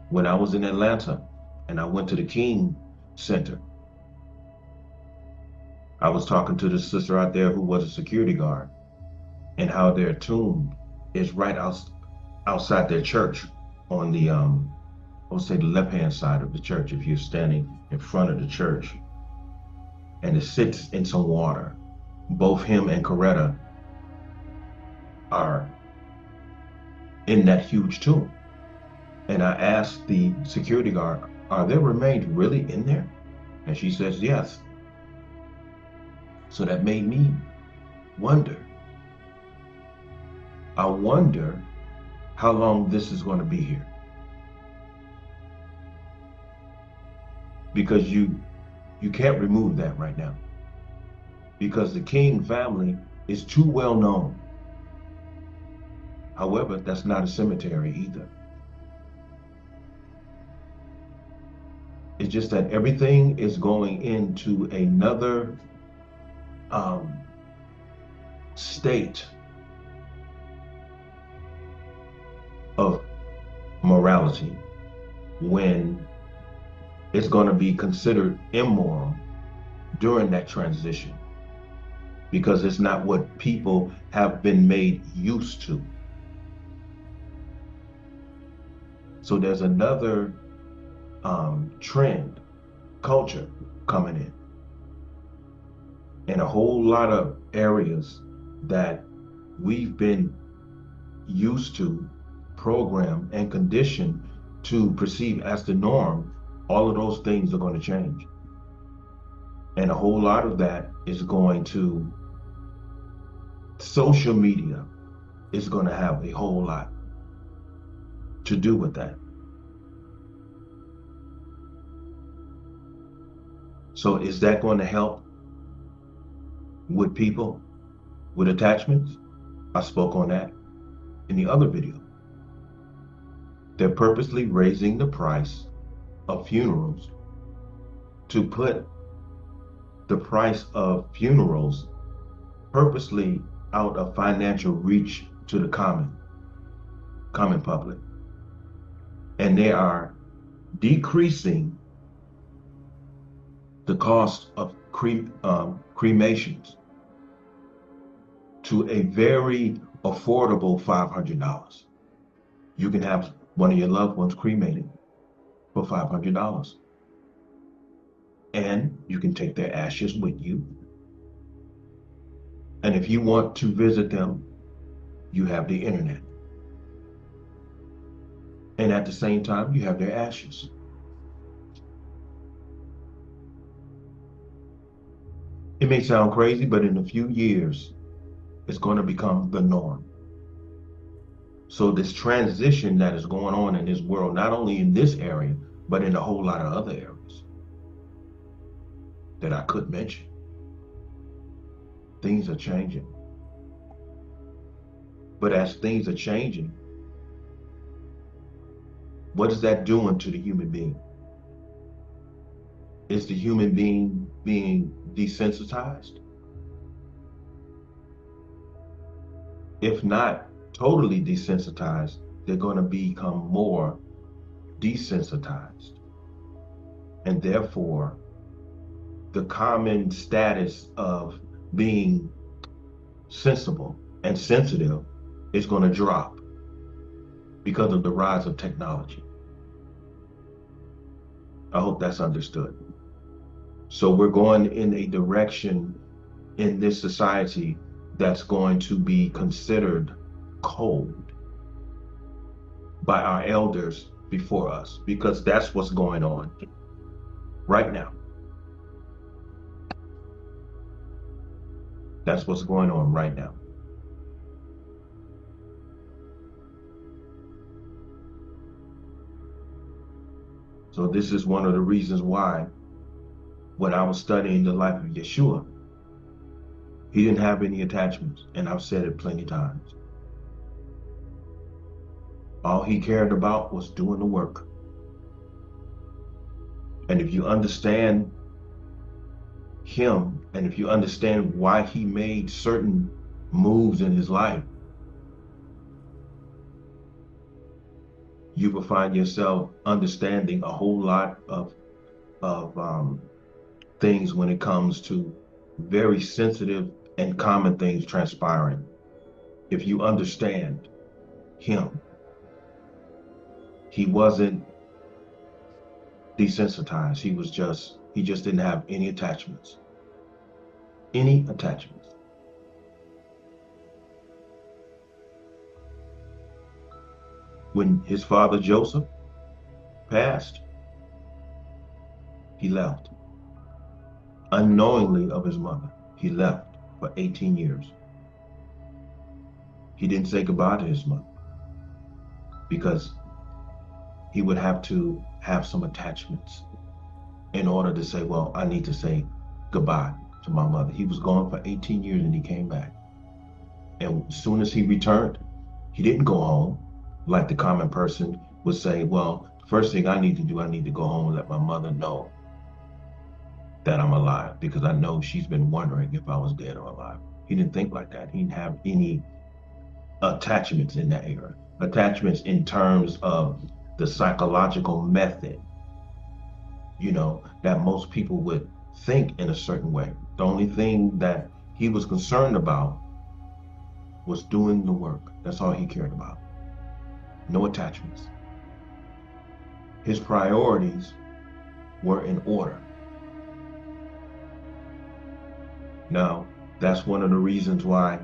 A: When I was in Atlanta and I went to the King Center, I was talking to the sister out there who was a security guard, and how their tomb is right outside their church on the, I would say the left-hand side of the church if you're standing in front of the church. And it sits in some water. Both him and Coretta are in that huge tomb. And I asked the security guard, are their remains really in there? And she says, yes. So that made me wonder. I wonder how long this is going to be here. Because you can't remove that right now. Because the King family is too well known. However, that's not a cemetery either. It's just that everything is going into another state of morality when it's going to be considered immoral during that transition, because it's not what people have been made used to. So there's another trend, culture coming in a whole lot of areas that we've been used to, programmed and conditioned to perceive as the norm. All of those things are going to change. And a whole lot of that is going to, social media is going to have a whole lot to do with that. So is that going to help with people with attachments? I spoke on that in the other video. They're purposely raising the price of funerals to put the price of funerals purposely out of financial reach to the common public. And they are decreasing the cost of cremations to a very affordable $500. You can have one of your loved ones cremated for $500. And you can take their ashes with you. And if you want to visit them, you have the internet. And at the same time, you have their ashes. It may sound crazy, but in a few years, it's going to become the norm. So this transition that is going on in this world, not only in this area, but in a whole lot of other areas that I could mention, things are changing. But as things are changing, what is that doing to the human being? Is the human being being desensitized? If not totally desensitized, they're going to become more desensitized. And therefore, the common status of being sensible and sensitive is going to drop because of the rise of technology. I hope that's understood. So we're going in a direction in this society that's going to be considered cold by our elders before us, because that's what's going on right now. That's what's going on right now. So this is one of the reasons why, when I was studying the life of Yeshua, he didn't have any attachments, and I've said it plenty times. All he cared about was doing the work. And if you understand him, and if you understand why he made certain moves in his life, you will find yourself understanding a whole lot of things when it comes to very sensitive and common things transpiring. If you understand him, he wasn't desensitized. He just didn't have any attachments. Any attachments. When his father Joseph passed, he left. Unknowingly of his mother, he left for 18 years. He didn't say goodbye to his mother. because he would have to have some attachments in order to say, well, I need to say goodbye to my mother. He was gone for 18 years and he came back. And as soon as he returned, he didn't go home like the common person would say, well, first thing I need to do, I need to go home and let my mother know that I'm alive because I know she's been wondering if I was dead or alive. He didn't think like that. He didn't have any attachments in that era. Attachments in terms of the psychological method, that most people would think in a certain way. The only thing that he was concerned about was doing the work. That's all he cared about. No attachments. His priorities were in order. Now, that's one of the reasons why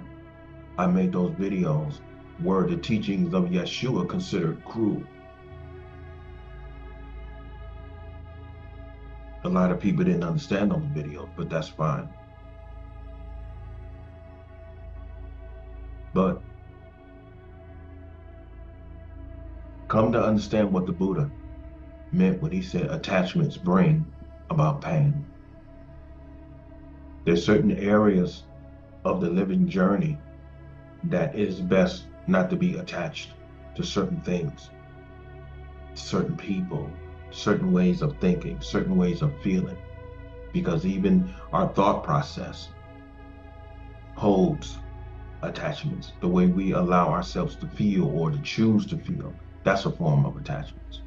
A: I made those videos were the teachings of Yeshua considered cruel. A lot of people didn't understand those videos, but that's fine. But come to understand what the Buddha meant when he said attachments bring about pain. There's certain areas of the living journey that it is best not to be attached to certain things, certain people, certain ways of thinking, certain ways of feeling, because even our thought process holds attachments. The way we allow ourselves to feel or to choose to feel, that's a form of attachments.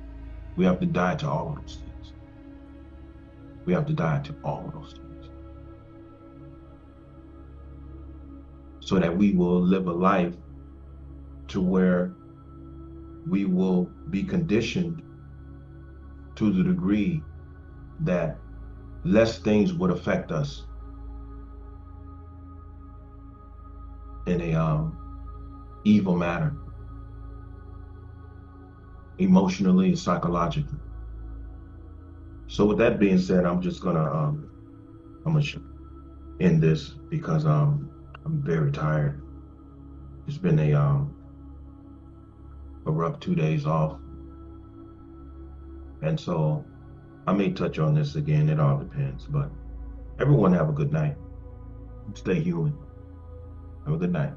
A: We have to die to all of those things. We have to die to all of those things so that we will live a life to where we will be conditioned to the degree that less things would affect us in a evil manner, emotionally and psychologically. So with that being said, I'm just gonna end this because I'm very tired. It's been a rough 2 days off, and so I may touch on this again. It all depends. But everyone have a good night. Stay human. Have a good night.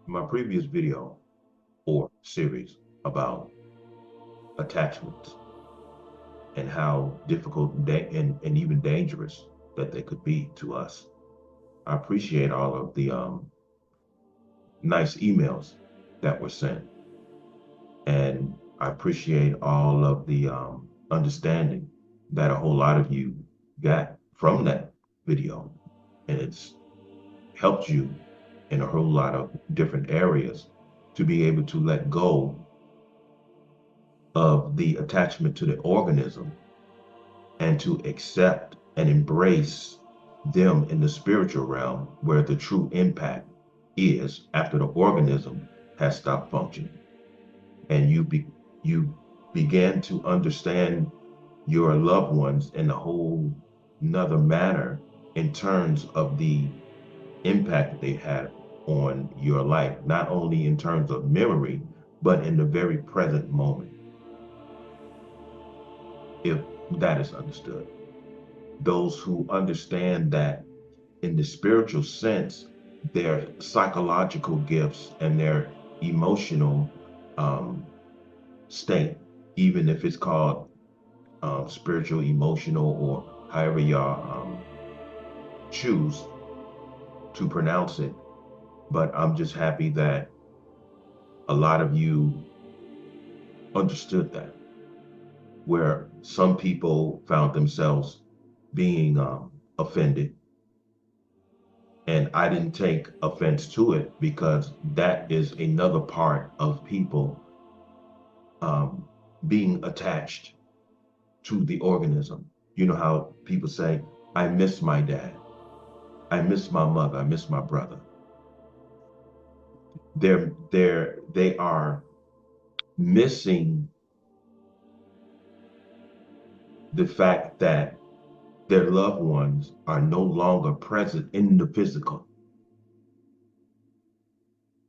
A: My previous video or series about attachments and how difficult and even dangerous that they could be to us. I appreciate all of the nice emails that were sent, and I appreciate all of the understanding that a whole lot of you got from that video, and it's helped you in a whole lot of different areas to be able to let go of the attachment to the organism and to accept and embrace them in the spiritual realm where the true impact is after the organism has stopped functioning. And you began to understand your loved ones in a whole another manner in terms of the impact that they had on your life, not only in terms of memory, but in the very present moment, if that is understood. Those who understand that in the spiritual sense, their psychological gifts and their emotional state, even if it's called spiritual, emotional, or however y'all choose to pronounce it. But I'm just happy that a lot of you understood that, where some people found themselves being offended. And I didn't take offense to it because that is another part of people um, being attached to the organism. You know how people say, I miss my dad, I miss my mother, I miss my brother. They are missing the fact that their loved ones are no longer present in the physical.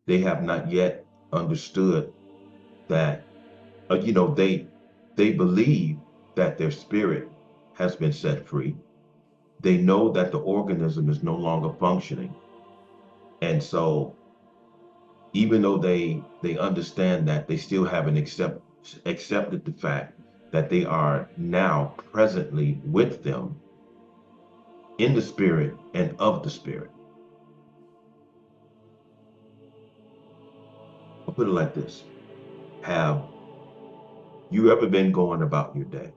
A: They have not yet understood that, they believe that their spirit has been set free. They know that the organism is no longer functioning. And so even though they understand that, they still haven't accepted the fact that they are now presently with them in the spirit and of the spirit. I'll put it like this. Have you ever been going about your day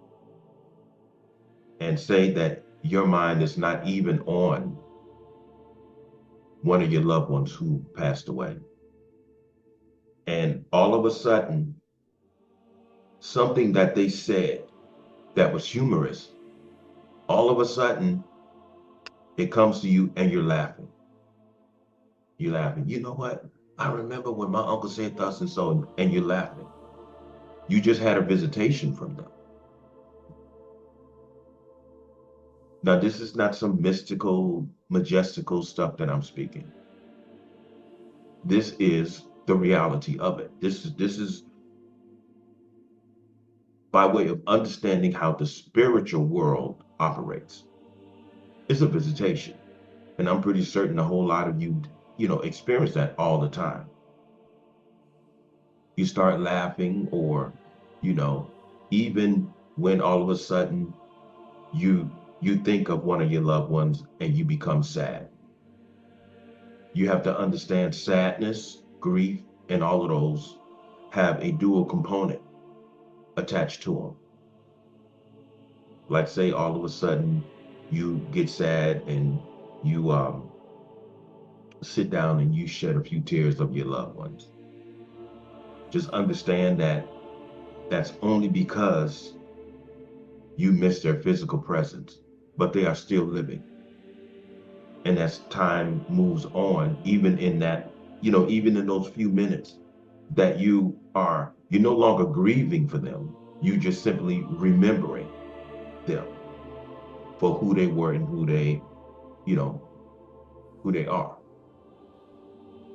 A: and say that your mind is not even on one of your loved ones who passed away? And all of a sudden, something that they said that was humorous, all of a sudden, it comes to you and you're laughing. You're laughing. You know what? I remember when my uncle said thus and so, and you're laughing. You just had a visitation from them. Now, this is not some mystical, majestical stuff that I'm speaking. This is the reality of it. This is by way of understanding how the spiritual world operates. It's a visitation. And I'm pretty certain a whole lot of you, experience that all the time. You start laughing, or, you know, even when all of a sudden you you think of one of your loved ones and you become sad. You have to understand sadness, grief, and all of those have a dual component attached to them. Like, say all of a sudden you get sad and you sit down and you shed a few tears of your loved ones. Just understand that that's only because you miss their physical presence, but they are still living. And as time moves on, even in that, even in those few minutes that you're no longer grieving for them, you just simply remembering them for who they were and you know, who they are.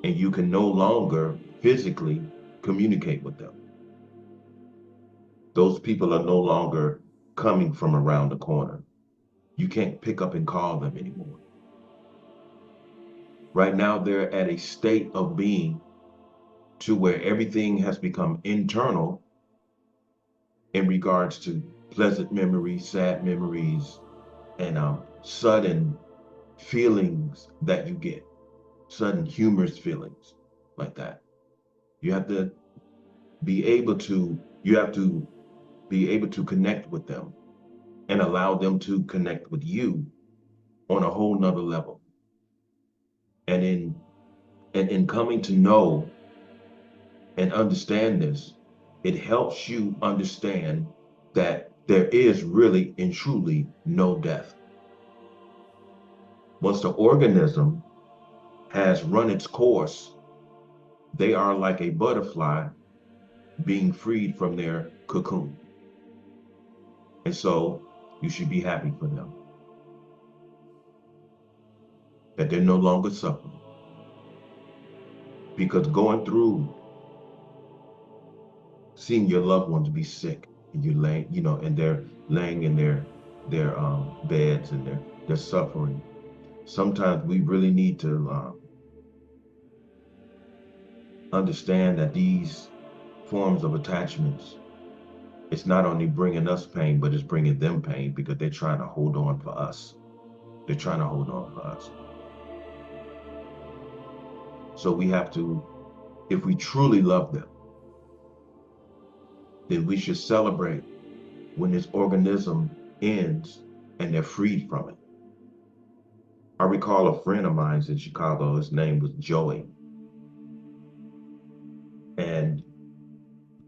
A: And you can no longer physically communicate with them. Those people are no longer coming from around the corner. You can't pick up and call them anymore. Right now, they're at a state of being to where everything has become internal in regards to pleasant memories, sad memories, and sudden feelings that you get, sudden humorous feelings like that. You have to be able to, you have to be able to connect with them and allow them to connect with you on a whole nother level. And in coming to know and understand this, it helps you understand that there is really and truly no death. Once the organism has run its course, they are like a butterfly being freed from their cocoon. And so you should be happy for them that they're no longer suffering. Because going through seeing your loved ones be sick and you're laying, and they're laying in their beds and they're suffering. Sometimes we really need to understand that these forms of attachments it's not only bringing us pain, but it's bringing them pain because they're trying to hold on for us. They're trying to hold on for us. So we have to, if we truly love them, then we should celebrate when this organism ends and they're freed from it. I recall a friend of mine in Chicago, his name was Joey. And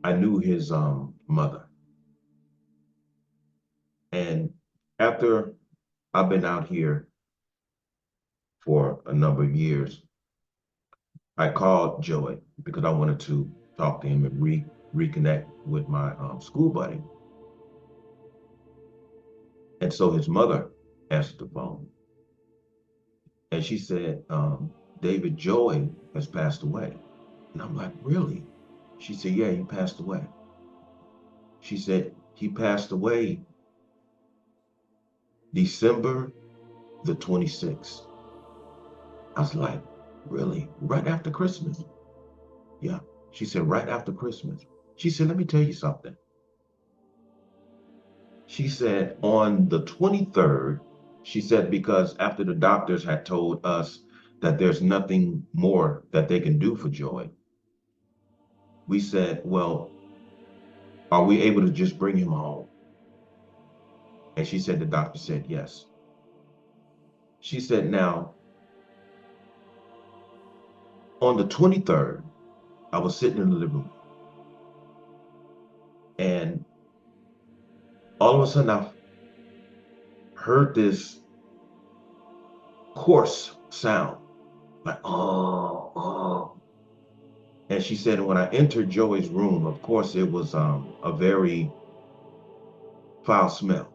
A: I knew his mother. And after I've been out here for a number of years, I called Joey because I wanted to talk to him and reconnect with my school buddy. And so his mother answered the phone. And she said, David, Joey has passed away. And I'm like, really? She said, yeah, he passed away. She said, he passed away December the 26th. I was like, really? Right after Christmas? Yeah. She said, right after Christmas. She said, let me tell you something. She said, on the 23rd, she said, because after the doctors had told us that there's nothing more that they can do for Joy, we said, well, are we able to just bring him home? And she said, the doctor said yes. She said, now, on the 23rd, I was sitting in the living room. And all of a sudden, I heard this coarse sound, like, oh, oh. And she said, when I entered Joey's room, of course, it was a very foul smell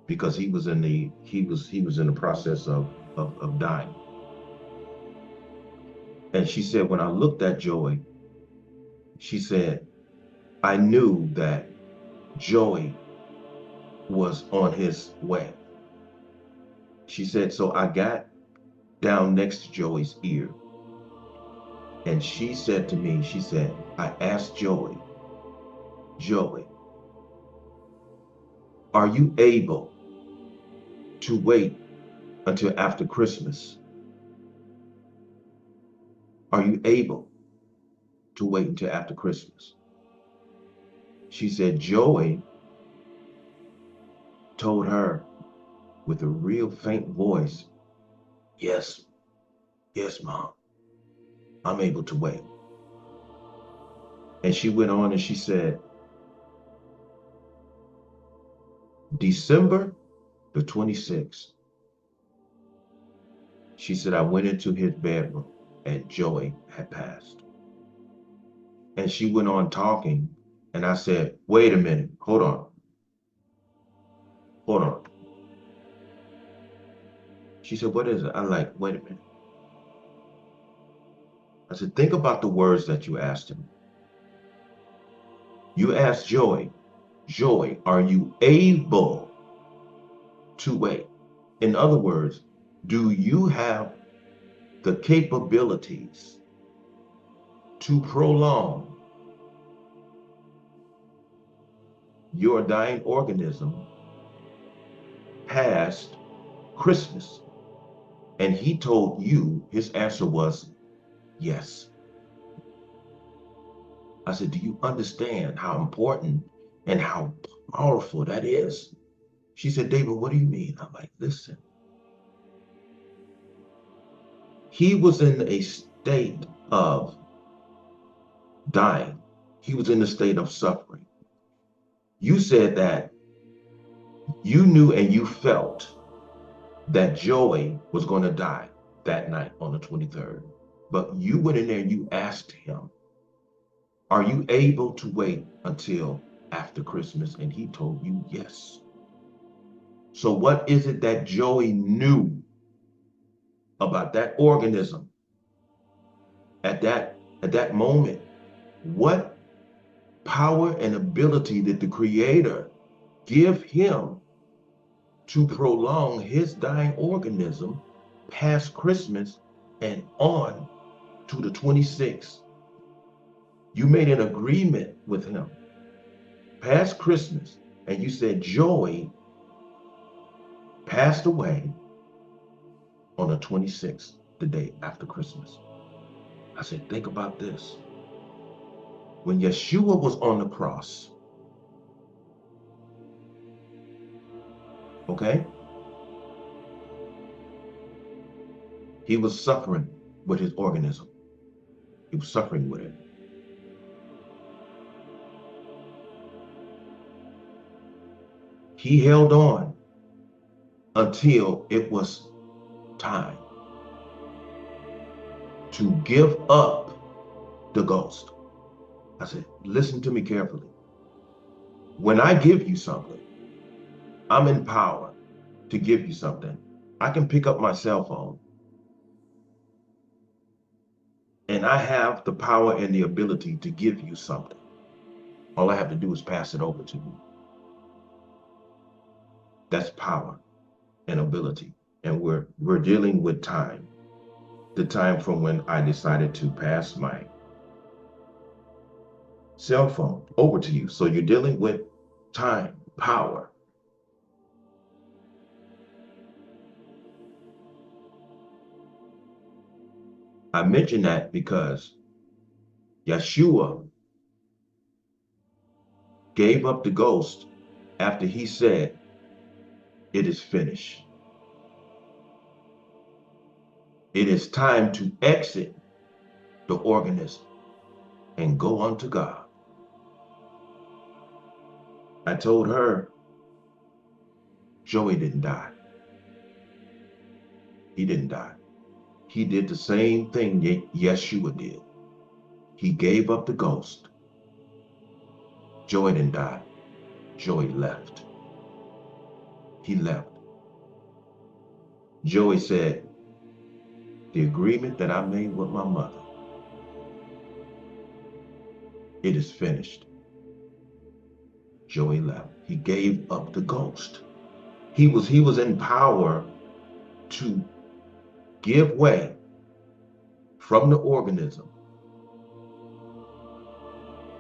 A: because he was in the process of dying. And she said, when I looked at Joey, she said, I knew that Joey was on his way. She said, so I got down next to Joey's ear. And she said to me, she said, I asked Joey, are you able to wait until after Christmas? Are you able to wait until after Christmas? She said, Joey told her with a real faint voice, yes, Mom, I'm able to wait. And she went on and she said, December the 26th, she said, I went into his bedroom and Joey had passed. And she went on talking, and I said, wait a minute, hold on. She said, what is it? I'm like, wait a minute. I said, think about the words that you asked him. You asked Joey, are you able to wait? In other words, do you have the capabilities to prolong your dying organism past Christmas? And he told you, his answer was yes. I said, do you understand how important and how powerful that is? She said, David, what do you mean? I'm like, listen. He was in a state of dying. He was in a state of suffering. You said that you knew and you felt that Joey was going to die that night on the 23rd. But you went in there and you asked him, are you able to wait until after Christmas? And he told you yes. So what is it that Joey knew about that organism at that moment? What power and ability did the Creator give him to prolong his dying organism past Christmas and on to the 26th? You made an agreement with him. past Christmas, and you said Joey passed away on the 26th, the day after Christmas. I said, think about this. When Yeshua was on the cross, okay, he was suffering with his organism. He was suffering with it. He held on until it was time to give up the ghost. I said, listen to me carefully. When I give you something, I'm empowered to give you something. I can pick up my cell phone and I have the power and the ability to give you something. All I have to do is pass it over to you. That's power and ability. And we're dealing with time. The time from when I decided to pass my cell phone over to you. So you're dealing with time, power. I mention that because Yeshua gave up the ghost after he said, it is finished. It is time to exit the organism and go unto God. I told her, Joey didn't die. He didn't die. He did the same thing Yeshua did. He gave up the ghost. Joey didn't die. Joey left. He left. Joey said, the agreement that I made with my mother, it is finished. Joey left. He gave up the ghost. He was in power to give way from the organism.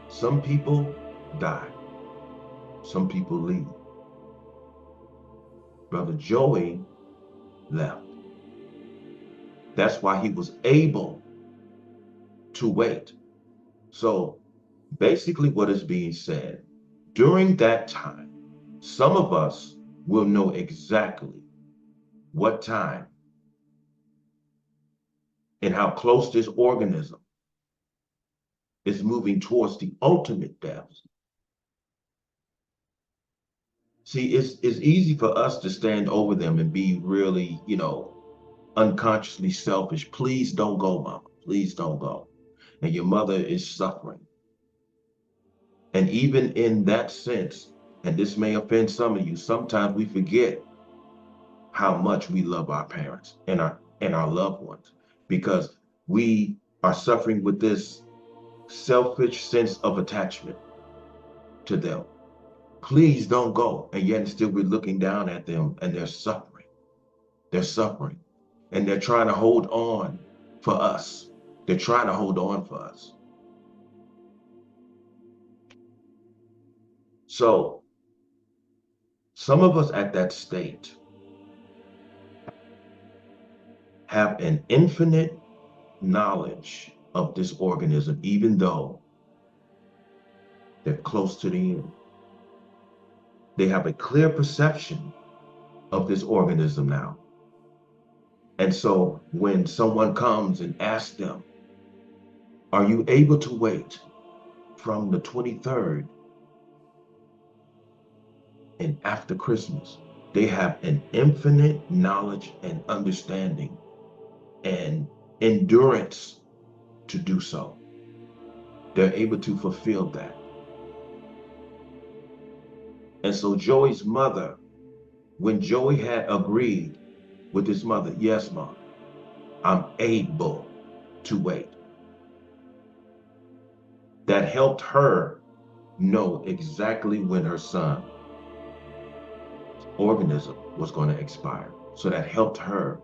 A: Some people die. Some people leave. Brother Joey left. That's why he was able to wait. So basically what is being said, during that time, some of us will know exactly what time and how close this organism is moving towards the ultimate depths. See, it's easy for us to stand over them and be really, unconsciously selfish. Please don't go, mama. Please don't go. And your mother is suffering. And even in that sense, and this may offend some of you, sometimes we forget how much we love our parents and our loved ones, because we are suffering with this selfish sense of attachment to them. Please don't go. And yet still we're looking down at them and they're suffering. They're suffering. And they're trying to hold on for us. They're trying to hold on for us. So some of us at that state have an infinite knowledge of this organism, even though they're close to the end. They have a clear perception of this organism now. And so when someone comes and asks them, are you able to wait from the 23rd and after Christmas? They have an infinite knowledge and understanding and endurance to do so. They're able to fulfill that. And so Joey's mother, when Joey had agreed with his mother, yes, Mom, I'm able to wait. That helped her know exactly when her son's organism was going to expire. So that helped her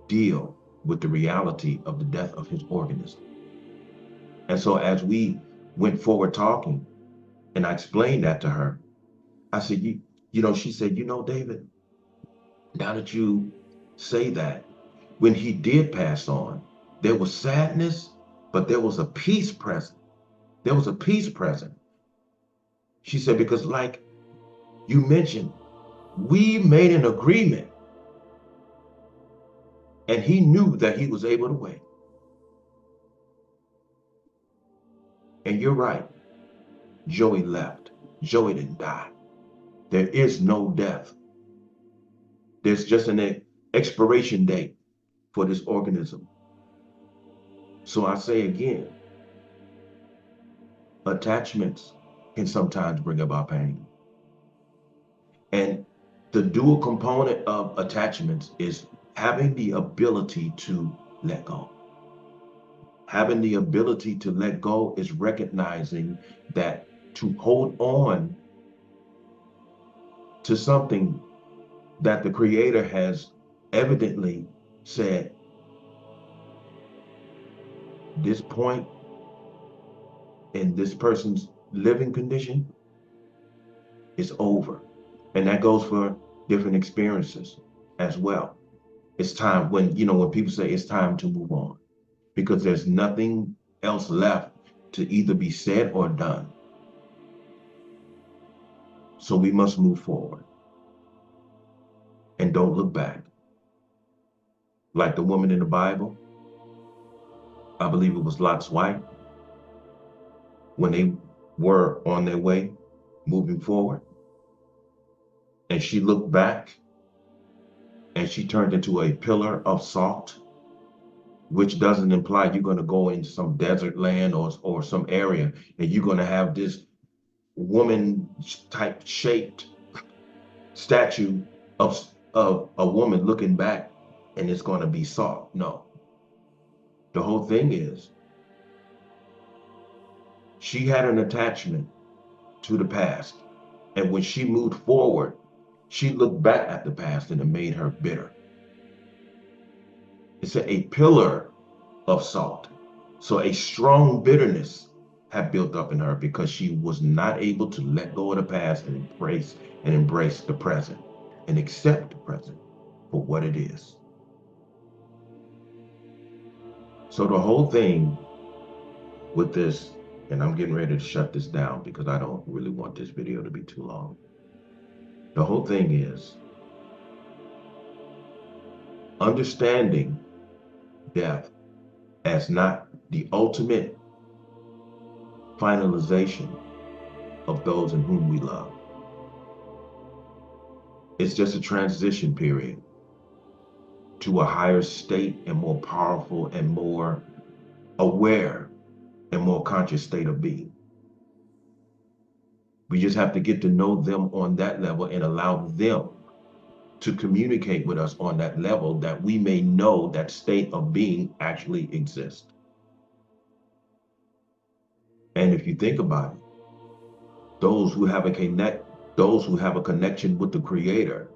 A: deal with the reality of the death of his organism. And so as we went forward talking, And I explained that to her. I said, she said, David, now that you say that, when he did pass on, there was sadness, but there was a peace present. There was a peace present. She said, because like you mentioned, we made an agreement and he knew that he was able to wait. And you're right. Joey left. Joey didn't die. There is no death. There's just an expiration date for this organism. So I say again, attachments can sometimes bring about pain. And the dual component of attachments is having the ability to let go. Having the ability to let go is recognizing that to hold on to something that the Creator has evidently said, this point in this person's living condition is over. And that goes for different experiences as well. It's time when people say it's time to move on, because there's nothing else left to either be said or done. So we must move forward and don't look back. Like the woman in the Bible, I believe it was Lot's wife, when they were on their way, moving forward, and she looked back and she turned into a pillar of salt, which doesn't imply you're going to go into some desert land or some area and you're going to have this woman type shaped statue of a woman looking back and it's going to be salt. No. The whole thing is she had an attachment to the past. And when she moved forward, she looked back at the past and it made her bitter. It's a pillar of salt. So a strong bitterness had built up in her because she was not able to let go of the past and embrace the present and accept the present for what it is. So the whole thing with this, and I'm getting ready to shut this down because I don't really want this video to be too long. The whole thing is understanding death as not the ultimate finalization of those in whom we love. It's just a transition period to a higher state and more powerful and more aware and more conscious state of being. We just have to get to know them on that level and allow them to communicate with us on that level, that we may know that state of being actually exists. And if you think about it, those who have a connection with the Creator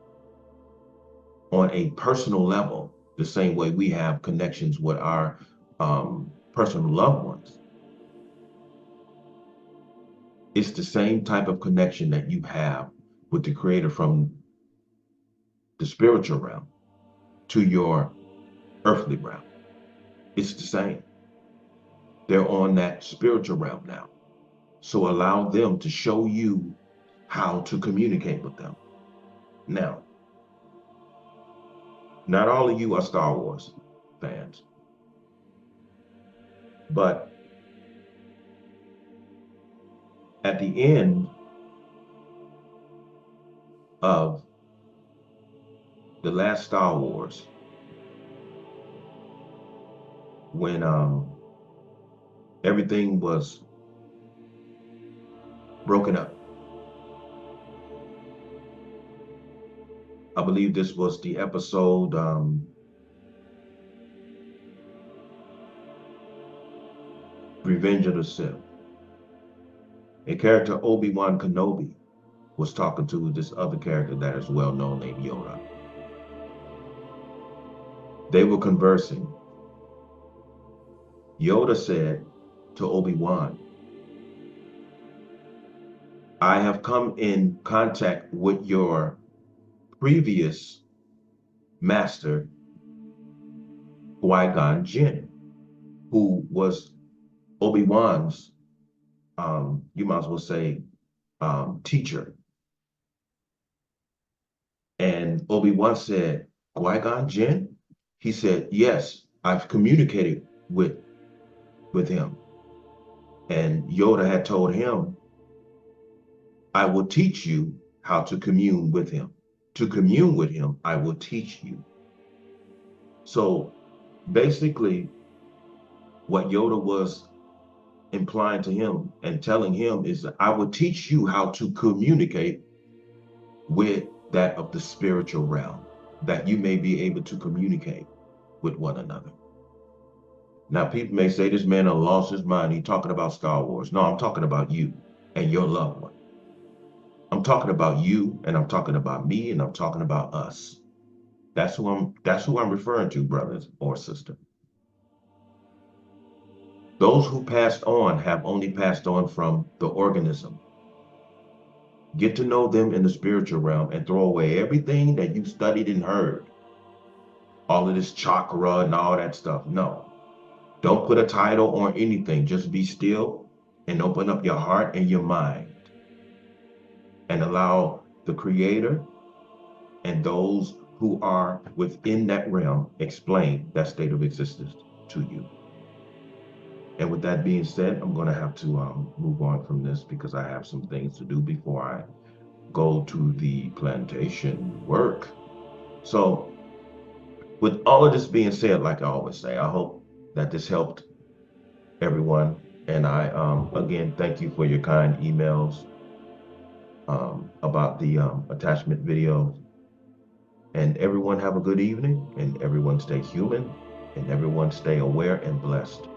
A: on a personal level, the same way we have connections with our personal loved ones, it's the same type of connection that you have with the Creator from the spiritual realm to your earthly realm. It's the same. They're on that spiritual realm now. So allow them to show you how to communicate with them. Now, not all of you are Star Wars fans, but at the end of the last Star Wars, when everything was broken up, I believe this was the episode Revenge of the Sith. A character, Obi-Wan Kenobi, was talking to this other character that is well known named Yoda. They were conversing. Yoda said to Obi-Wan, I have come in contact with your previous master, Qui-Gon Jinn, who was Obi-Wan's, you might as well say, teacher. And Obi-Wan said, Qui-Gon Jinn? He said, yes, I've communicated with him. And Yoda had told him, I will teach you how to commune with him. To commune with him, I will teach you. So basically, what Yoda was implying to him and telling him is that I will teach you how to communicate with that of the spiritual realm, that you may be able to communicate with one another. Now, people may say this man lost his mind. He's talking about Star Wars. No, I'm talking about you and your loved one. I'm talking about you, and I'm talking about me, and I'm talking about us. That's who I'm referring to, brothers or sister. Those who passed on have only passed on from the organism. Get to know them in the spiritual realm and throw away everything that you studied and heard. All of this chakra and all that stuff. No. Don't put a title on anything. Just be still and open up your heart and your mind and allow the Creator and those who are within that realm explain that state of existence to you. And with that being said, I'm going to have to move on from this because I have some things to do before I go to the plantation work. So with all of this being said, like I always say, I hope that this helped everyone. And I, again, thank you for your kind emails about the attachment video. And everyone have a good evening, and everyone stay human, and everyone stay aware and blessed.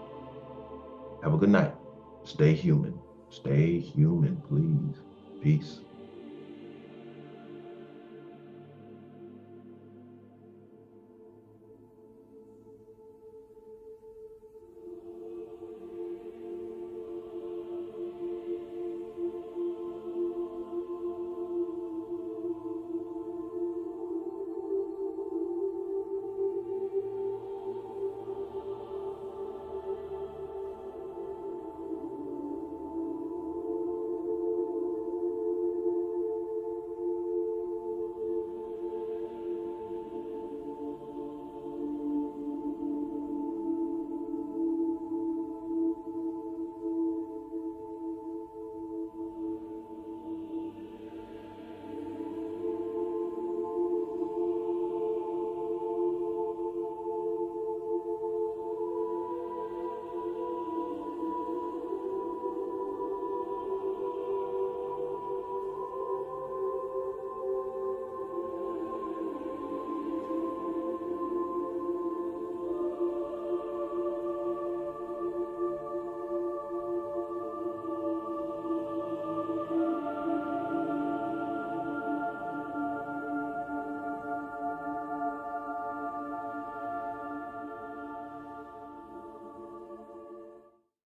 A: Have a good night. Stay human. Stay human, please. Peace.